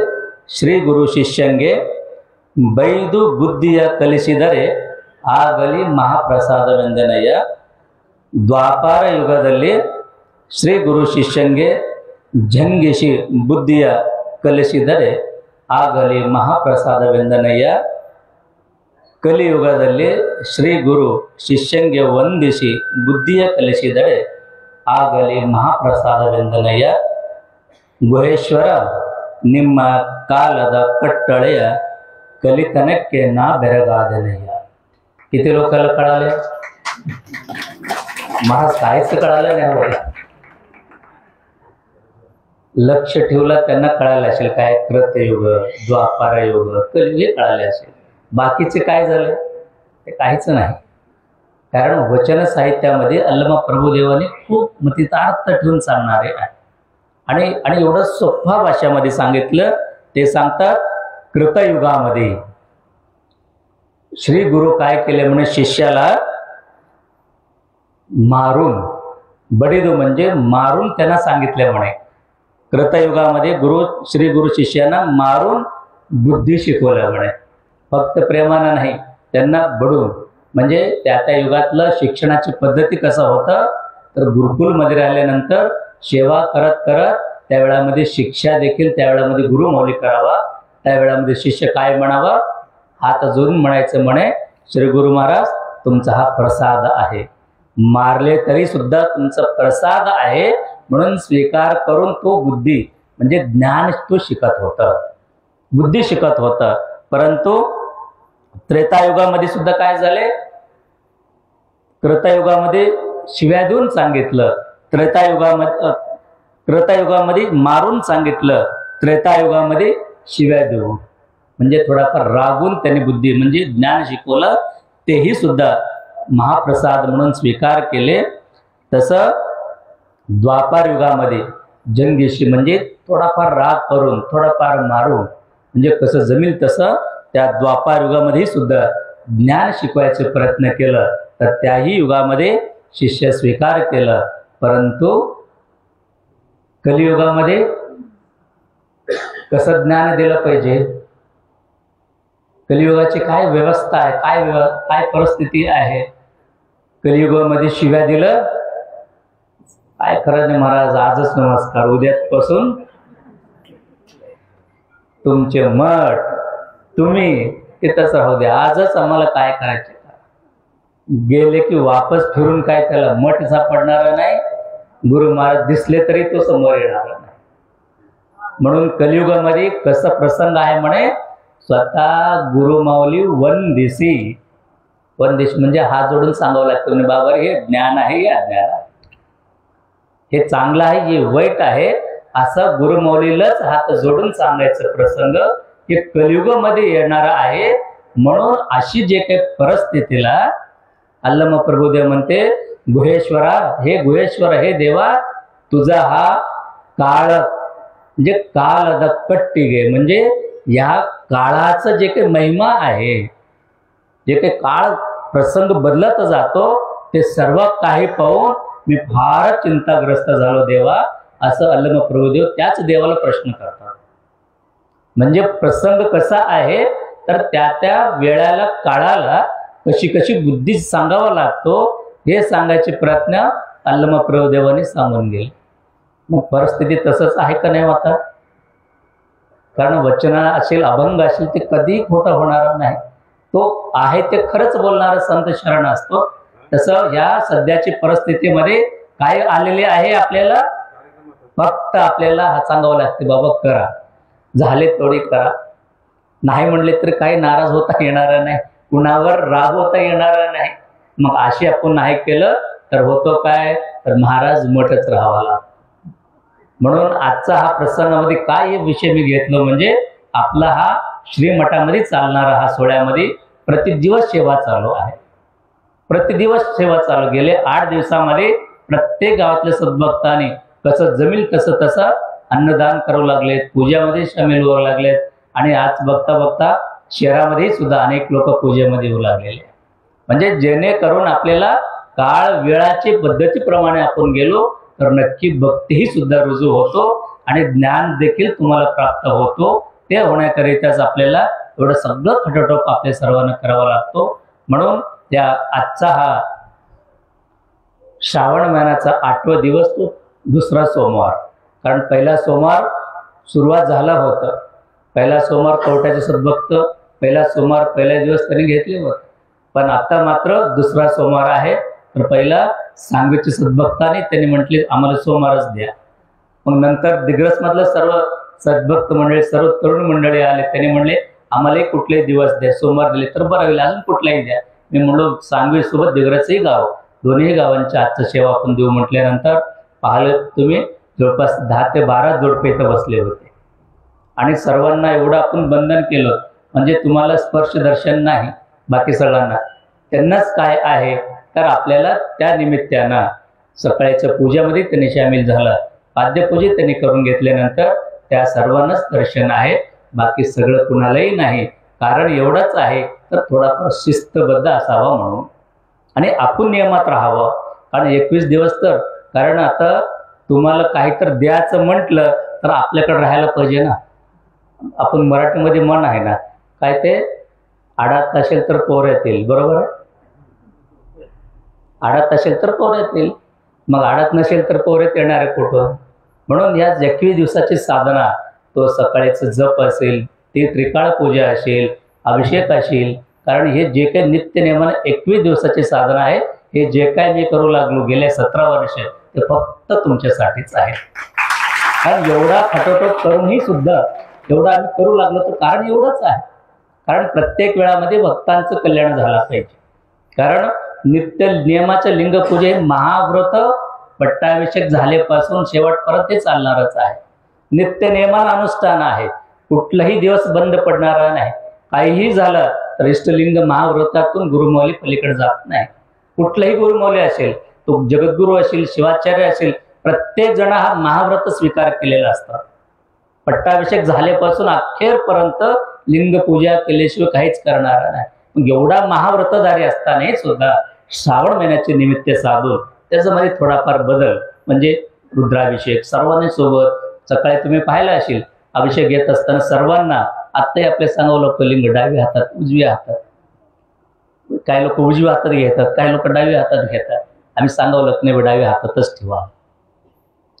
Speaker 8: ಶ್ರೀ ಗುರು ಶಿಷ್ಯಂಗೆ ಬೈದು ಬುದ್ಧಿಯ ಕಲಿಸಿದರೆ ಆಗಲಿ ಮಹಾಪ್ರಸಾದವೆಂದನಯ್ಯ. ದ್ವಾಪಾರ ಯುಗದಲ್ಲಿ ಶ್ರೀ ಗುರು ಶಿಷ್ಯಂಗೆ ಝಂಗಿಸಿ ಬುದ್ಧಿಯ ಕಲಿಸಿದರೆ ಆಗಲಿ ಮಹಾಪ್ರಸಾದವೆಂದನಯ್ಯ. ಕಲಿಯುಗದಲ್ಲಿ ಶ್ರೀ ಗುರು ಶಿಷ್ಯಂಗೆ ವಂದಿಸಿ ಬುದ್ಧಿಯ ಕಲಿಸಿದರೆ ಆಗಲಿ ಮಹಾಪ್ರಸಾದವೆಂದನಯ್ಯ. ಗುಹೇಶ್ವರ ನಿಮ್ಮ ಕಾಲದ कट्टळेಯ कलितनಕ್ಕೆ ना बेरगादनಯ್ಯ. किती लोकांना कळाले? महाराज काहीच कळालं नाही. लक्ष ठेवलं त्यांना कळालं असेल काय कृतयुग, द्वापार युग, कलियुग हे कळाले असेल. बाकीचे काय झाले ते काहीच नाही. कारण वचन साहित्यामध्ये अल्लमा प्रभुदेवाने खूप मतितार्थ ठेवून सांगणारे आहे. आणि एवढं सोप्या भाषेमध्ये सांगितलं. ते सांगतात कृतयुगामध्ये श्री गुरु काय केले म्हणे शिष्याला मारून, बडीदो म्हणजे मारून त्यांना सांगितले म्हणे. कृतयुगामध्ये श्री गुरु शिष्यांना मारून बुद्धी शिकवलं म्हणे. फक्त प्रेमानं नाही, त्यांना बडून. म्हणजे त्या युगातलं शिक्षणाची पद्धती कसं होतं तर गुरुकुलमध्ये राहिल्यानंतर सेवा करत करत त्यावेळामध्ये शिक्षा देखील त्यावेळामध्ये गुरुमौली करावा. त्यावेळामध्ये शिष्य काय म्हणावा? हात जोडून म्हणायचं म्हणे श्री गुरु महाराज तुमचा हा प्रसाद आहे. मारले तरी सुद्धा तुमचा प्रसाद आहे म्हणून स्वीकार करून तो बुद्धी म्हणजे ज्ञान तो शिकत होता, बुद्धी शिकत होता. परंतु त्रेतायुगामध्ये सुद्धा काय झाले? त्रेतायुगामध्ये शिव्या देऊन सांगितलं, त्रेतायुगामध्ये मारून सांगितलं, त्रेतायुगामध्ये शिव्या देऊन, म्हणजे थोडाफार रागून त्यांनी बुद्धी म्हणजे ज्ञान शिकवलं, तेही सुद्धा महाप्रसाद म्हणून स्वीकार केले. तसं द्वापार युगामध्ये जंगेशी म्हणजे थोडाफार राग करून थोडाफार मारून म्हणजे कसं जमेल तसं त्या द्वापार युगामध्ये सुद्धा ज्ञान शिकवायचे प्रयत्न केलं. तर त्याही युगामध्ये शिष्य स्वीकार केलं. परंतु कलियुगामध्ये कसं ज्ञान दिलं पाहिजे, कलियुगाची काय व्यवस्था आहे, काय परिस्थिती आहे, कलियुगामध्ये शिव्या दिलं काय खरं नाही महाराज. आजच नमस्कार, उद्यापासून तुमचे मठ तुम्ही तिथंच राहू द्या, आजच आम्हाला काय करायचे. गेले की वापस फिरून काय त्याला मठ सापडणार नाही, गुरु महाराज दिसले तरी तो समोर येणार नाही. म्हणून कलियुगामध्ये कसं प्रसंग आहे म्हणे, स्वतः गुरुमाऊली वंदिसी म्हणजे हात जोडून सांगावं लागतं म्हणे, बाबा हे ज्ञान आहे, हे अज्ञान आहे, हे चांगलं आहे, हे वाईट आहे, असं गुरुमाऊलीलाच हात जोडून सांगायचं प्रसंग हे कलियुगामध्ये येणार आहे. म्हणून अशी जे काही परिस्थितीला अल्लम प्रभुदेव म्हणते, गुहेश्वरा, हे गुहेश्वर, हे देवा, तुझा हा काळ म्हणजे काल कट्टिगे म्हणजे या काळाचं जे काही महिमा आहे, जे काही काळ प्रसंग बदलत जातो, ते सर्व काही पाहून मी फार चिंताग्रस्त झालो देवा, असं अल्लम प्रभुदेव त्याच देवाला प्रश्न करतात. म्हणजे प्रसंग कसा आहे तर त्या वेळाला काळाला कशी कशी बुद्धी सांगावा लागतो हे सांगायचे प्रयत्न अल्लम प्रभुदेवांनी सांगून गेले. मग परिस्थिती तसंच आहे का नाही आता, कारण वचन असेल अभंग असेल ते कधी खोटं होणार नाही, तो आहे ते खरंच बोलणारा संत शरण असतो. तसं ह्या सध्याची परिस्थितीमध्ये काय आलेले आहे, आपल्याला फक्त आपल्याला हा सांगावं लागते, बाबा करा, झाले थोडी करा, नाही म्हणले तर काही नाराज होता येणार नाही, कुणावर राग होता येणार नाही. मग अशी आपण नाही केलं तर होतो काय, तर महाराज मठच राहावा लागतो. म्हणून आजचा हा प्रसंगामध्ये काय विषय मी घेतलो म्हणजे आपला हा श्रीमठामध्ये चालणारा हा सोहळ्यामध्ये प्रतिदिवस सेवा चालू आहे. प्रतिदिवस सेवा चालू गेले 8 दिवसामध्ये प्रत्येक गावातल्या सद्भक्तांनी कसं जमेल कसं तसं अन्नदान करू लागलेत, पूजामध्ये सामील होऊ लागलेत. आणि आज बघता बघता शहरामध्ये सुद्धा अनेक लोक पूजेमध्ये येऊ लागलेले. म्हणजे जेणेकरून आपल्याला काळ वेळाची पद्धतीप्रमाणे आपण गेलो तर नक्की भक्तीही सुद्धा रुजू होतो आणि ज्ञान देखील तुम्हाला प्राप्त होतो. ते होण्याकरिताच आपल्याला एवढं सगळं खटोटोप आपल्या सर्वांना करावा लागतो. म्हणून त्या आजचा हा श्रावण महिन्याचा 8वा दिवस तो दुसरा सोमवार, कारण पहिला सोमवार सुरुवात झाला होतं, पहिला सोमवार कवट्याचे सद्भक्त पहिला सोमवार पहिला दिवस त्यांनी घेतले होते, पण आता मात्र दुसरा सोमवार आहे. तर पहिला सांगवीच्या सद्भक्ताने त्यांनी म्हटले आम्हाला सोमवारच द्या. मग नंतर दिग्रस मधलं सर्व सद्भक्त मंडळी सर्व तरुण मंडळी आले, त्यांनी म्हणले आम्हालाही कुठलेही दिवस द्या, सोमवार दिले तर बरं होईल, अजून कुठलाही द्या. मी म्हणलो सांगवी सोबत दिग्रसही गाव, दोन्ही गावांच्या आजचं सेवा आपण देऊ म्हटल्यानंतर पाहिलं तुम्ही जवळपास 10 ते 12 जोडपे इथं बसले होते आणि सर्वांना एवढं आपण बंधन केलं म्हणजे तुम्हाला स्पर्श दर्शन नाही, बाकी सगळ्यांना त्यांनाच काय आहे तर आपल्याला त्या निमित्तानं सकाळच्या पूजेमध्ये त्यांनी सामील झालं, पाद्यपूजे त्यांनी करून घेतल्यानंतर त्या सर्वांनाच दर्शन आहे, बाकी सगळं कुणालाही नाही. कारण एवढंच आहे तर थोडाफार शिस्तबद्ध असावा म्हणून आणि आपण नियमात राहावं. कारण 21 दिवस तर कारण आता तुम्हाला काहीतरी द्यायचं म्हटलं तर आपल्याकडे राहायला पाहिजे ना. आपण मराठीमध्ये म्हण आहे ना, काय ते आडात असेल तर पोर येतील, बरोबर आहे, आडात असेल तर पोर येतील, मग आडात नसेल तर पोरेत येणार आहे कुठं. म्हणून या 21 दिवसाची साधना, तो सकाळीचं जप असेल, ती त्रिकाळ पूजा असेल, अभिषेक असेल, कारण हे जे काही नित्य नियमाने 21 दिवसाची साधना आहे, हे जे काय मी करू लागलो गेल्या 17 वर्ष ते फक्त तुमच्यासाठीच आहे. कारण एवढा खटोटोप करूनही सुद्धा एवढा आम्ही करू लागलो तर कारण एवढंच आहे, कारण प्रत्येक वेळामध्ये भक्तांचं कल्याण झालं पाहिजे. कारण नित्य नियमाच्या लिंगपूजे महाव्रत पट्टाभिषेक झाल्यापासून शेवटपर्यंत ते चालणारच आहे. नित्य नियमान अनुष्ठान आहे. कुठलाही दिवस बंद पडणारा नाही. काहीही झालं तर इष्टलिंग महाव्रतातून गुरुमौली पलीकडे जात नाही. कुठलाही गुरुमौली असेल, तो जगद्गुरू असेल, शिवाचार्य असेल, प्रत्येक जण हा महाव्रत स्वीकार केलेला असतात. पट्टाभिषेक झाल्यापासून अखेरपर्यंत लिंगपूजा केल्याशिवाय काहीच करणार नाही. मग एवढा महाव्रतधारी असताना सुद्धा श्रावण महिन्याचे निमित्त साधून त्याच्यामध्ये थोडाफार बदल म्हणजे रुद्राभिषेक सर्वांनी सोबत सकाळी तुम्ही पाहिलं असेल अभिषेक घेत असताना सर्वांना आत्ताही आपले सांगावं लोक लिंग डाव्या हातात उजव्या हातात, काही लोक उजव्या हातात घेतात, काही लोक डाव्या हातात घेतात. आम्ही सांगावं लोक नाही डाव्या हातातच ठेवा.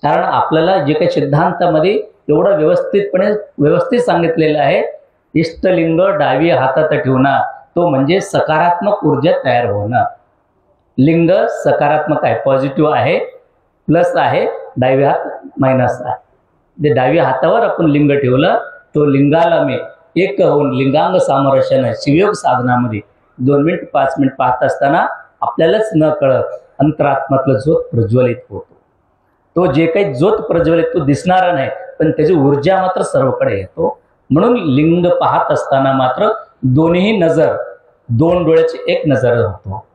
Speaker 8: कारण आपल्याला जे काही सिद्धांतामध्ये एवढं व्यवस्थित सांगितलेलं आहे, इष्टलिंग डाव्या हातात ठेवणं तो म्हणजे सकारात्मक ऊर्जा तयार होणं. लिंग सकारात्मक आहे, पॉझिटिव्ह आहे, प्लस आहे, डाव्या हात मायनस आहे. जे डाव्या हातावर आपण लिंग ठेवलं तो लिंगाला मी एक होऊन लिंगांग सामरस्यानं शिवयोग साधनामध्ये 2 मिनिट 5 मिनिट पाहत असताना आपल्यालाच न कळत अंतरात्म्यातलं ज्योत प्रज्वलित होतो. तो जे काही ज्योत प्रज्वलित तो दिसणारा नाही, पण त्याची ऊर्जा मात्र सर्वकडे येतो. म्हणून लिंग पाहत असताना मात्र दोन्ही नजर, 2 डोळ्याची एक नजर होतो.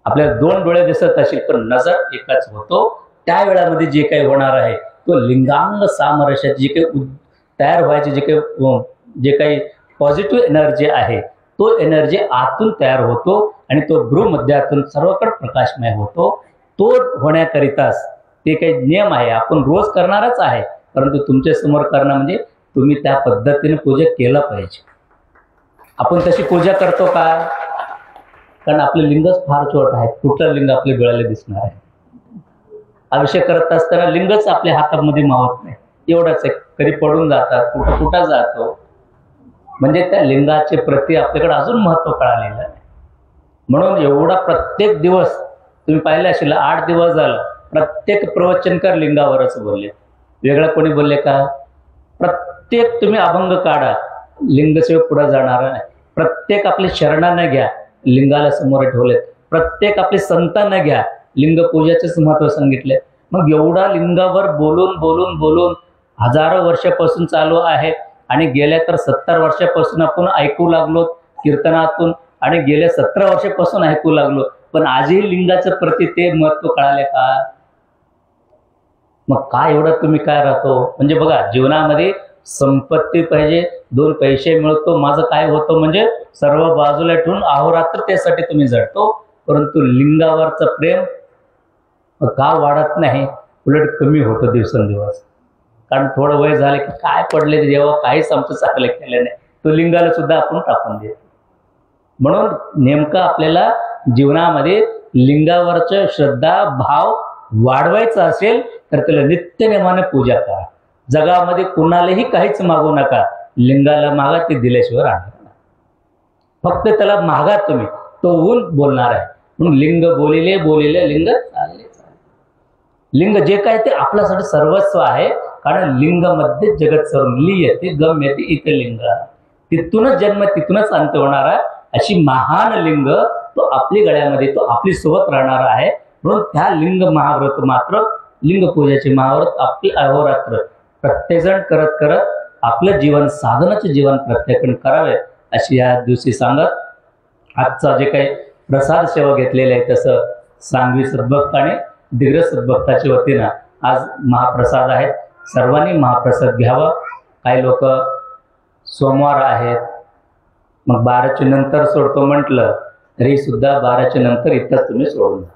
Speaker 8: आपल्याला 2 डोळे दिसत असेल पण नजर एकच होतो. त्या वेळामध्ये जे काही होणार आहे तो लिंगांग सामरस्यात जे काही तयार व्हायचे जे काही पॉझिटिव्ह एनर्जी आहे तो एनर्जी आतून तयार होतो आणि तो भ्रूमध्यातून सर्वकडे प्रकाशमय होतो. तो होण्याकरिताच ते काही नियम आहे, आपण रोज करणारच आहे, परंतु तुमच्या समोर करणं म्हणजे तुम्ही त्या पद्धतीने पूजा केलं पाहिजे. आपण तशी पूजा करतो का? कारण आपले लिंगच फार छोट आहे. कुठलं लिंग आपल्या डोळ्याला दिसणार आहे? अभिषेक करत असताना लिंगच आपल्या हातामध्ये मावत नाही, एवढंच आहे. कधी पडून जातात, कुठं जातो. म्हणजे त्या लिंगाचे प्रति आपल्याकडे अजून महत्त्व कळालेलं आहे. म्हणून एवढा प्रत्येक दिवस तुम्ही पाहिलं असेल 8 दिवस झालं प्रत्येक प्रवचनकार लिंगावरच बोलले. वेगळं कोणी बोलले का? प्रत्येक तुम्ही अभंग काढा, लिंगसेवा पुढे जाणार नाही. प्रत्येक आपले शरणांना घ्या, लिंगाला समोर ठेवलेत. प्रत्येक आपले संतांना घ्या, लिंग पूजाचेच महत्त्व सांगितले. मग एवढा लिंगावर बोलून बोलून बोलून हजारो वर्षापासून चालू आहे आणि गेल्या तर 70 वर्षापासून आपण ऐकू लागलो कीर्तनातून आणि गेल्या 17 वर्षापासून ऐकू लागलो, पण आजही लिंगाचं प्रति ते महत्त्व कळाले का? मग काय एवढं तुम्ही काय राहतो? म्हणजे बघा, जीवनामध्ये संपत्ती पाहिजे, 2 पैसे मिळतो, माझं काय होतं म्हणजे सर्व बाजूला ठेवून अहोरात्र त्यासाठी तुम्ही जडतो. परंतु लिंगावरचं प्रेम का वाढत नाही, उलट कमी होतं दिवसेंदिवस. कारण थोडं वय झालं की काय पडले जेव्हा काहीच आमचं चांगलं केलं नाही, तो लिंगाला सुद्धा आपण टाकून देतो. म्हणून नेमकं आपल्याला जीवनामध्ये लिंगावरचं श्रद्धा भाव वाढवायचा असेल तर त्याला नित्यनेमाने पूजा करा. जगामध्ये कुणालाही काहीच मागू नका, लिंगाला मागा, ते दिल्याशिवाय राहणार नाही. फक्त त्याला मागा तुम्ही, तो होऊन बोलणार आहे. म्हणून लिंग बोलिले बोलिले लिंग चालले. लिंग जे काय ते आपल्यासाठी सर्वस्व आहे. कारण लिंगामध्ये जगत सर्व लियते गम्यते इथे लिंग, तिथूनच जन्म तिथूनच अंत होणार आहे. अशी महान लिंग तो आपली गळ्यामध्ये, तो आपली सोबत राहणार आहे. म्हणून त्या लिंग महाव्रत मात्र लिंग पूजेचे महाव्रत आपली अहोरात्र प्रत्येकजण करत करत आपलं जीवन साधनाचे जीवन प्रत्येकजण करावे अशी या दिवशी सांगत आजचा जे काही प्रसाद सेवा घेतलेले आहे तसं सांगवी सद्भक्त आणि दिग्रज सद्भक्ताच्या वतीनं आज महाप्रसाद आहेत. सर्वांनी महाप्रसाद घ्यावा. काही लोक सोमवार आहेत, मग 12च्या नंतर सोडतो म्हटलं तरी सुद्धा 12च्या नंतर इथंच तुम्ही सोडून जा.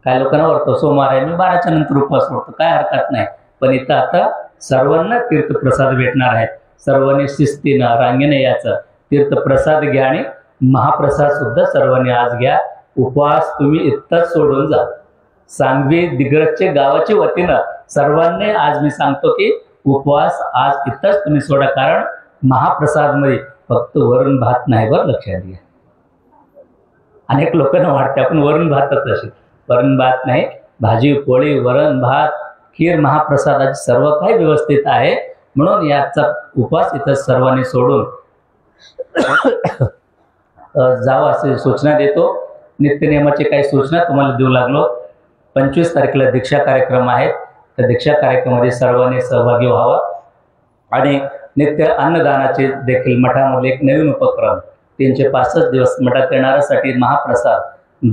Speaker 8: काही लोकांना वाटतं सोमवार आहे मी 12च्या नंतर उपवास सोडतो, काय हरकत नाही. पण इथं आता सर्वांना तीर्थप्रसाद भेटणार आहेत. सर्वांनी शिस्तीनं रांगेने याचं तीर्थप्रसाद घ्या आणि महाप्रसाद सुद्धा सर्वांनी आज घ्या. उपवास तुम्ही इथंच सोडून जा. सांगवी दिग्रजच्या गावाच्या वतीनं सर्वांनी आज मी सांगतो की उपवास आज इथंच तुम्ही सोडा. कारण महाप्रसादमध्ये फक्त वरण भात नाही, बरं लक्षात घ्या. अनेक लोकांना वाटते आपण वरण भातच असेल, वरण भात नाही, भाजी पोळी वरण भात खीर महाप्रसादाचे सर्व काही व्यवस्थित आहे. म्हणून याचा उपवास इथं सर्वांनी सोडून जावं असे सूचना देतो. नित्यनियमाचे काही सूचना तुम्हाला देऊ लागलो. 25 तारखेला दीक्षा कार्यक्रम आहेत. त्या दीक्षा कार्यक्रमामध्ये सर्वांनी सहभागी व्हावा आणि नित्य अन्नदानाचे देखील मठामधले एक नवीन उपक्रम 365 दिवस मठात येणाऱ्यासाठी महाप्रसाद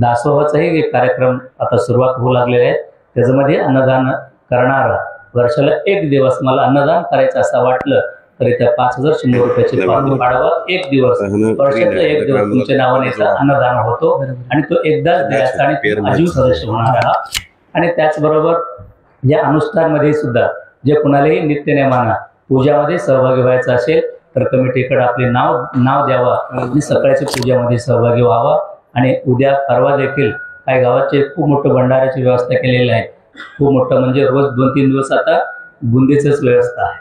Speaker 8: दासोहाचाही एक कार्यक्रम आता सुरुवात होऊ लागलेले आहेत. त्याच्यामध्ये अन्नदान करणारा वर्षाला 1 दिवस मला अन्नदान करायचं असं वाटलं तरी त्या 5100 रुपयाची पावती पाडावा. 1 दिवस वर्षातला 1 दिवस तुमच्या नावाने अन्नदान होतो आणि तो एकदाच द्यायचा आणि आजीव सदस्य होणार आहात. आणि त्याचबरोबर या अनुष्ठानमध्ये सुद्धा जे कुणालाही नित्यनेमानं पूजामध्ये सहभागी व्हायचं असेल तर कमिटीकडे आपले नाव द्यावा आणि सकाळच्या पूजेमध्ये सहभागी व्हावा. आणि उद्या परवा देखील काही गावाचे खूप मोठं भंडाऱ्याची व्यवस्था केलेली आहे. खूप मोठं म्हणजे रोज 2-3 दिवस आता बुंदीचीच व्यवस्था आहे.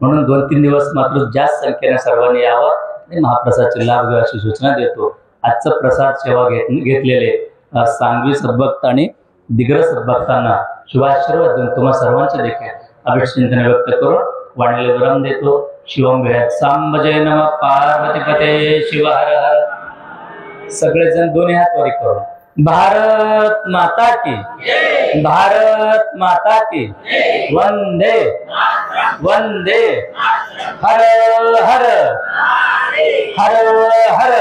Speaker 8: म्हणून 2-3 दिवस मात्र जास्त संख्येने सर्वांनी यावं आणि महाप्रसादाचे लाभ घ्यावा अशी सूचना देतो. आजचं प्रसाद सेवा घेतलेले सांगवी सद्भक्त आणि दिग्रस सद्भक्तांना शुभाशीर्वाद देऊन तुम्हा सर्वांचे देखील अभिष्टचिंतन व्यक्त करून वाणीला विराम देतो. शिवम भेद सांब जय नमः पार्वतीपते शिव हर हर. सगळेजण दोन्ही हात वरी करून भारत माता की, भारत माता की, वंदे वंदे, हर हर हर हर.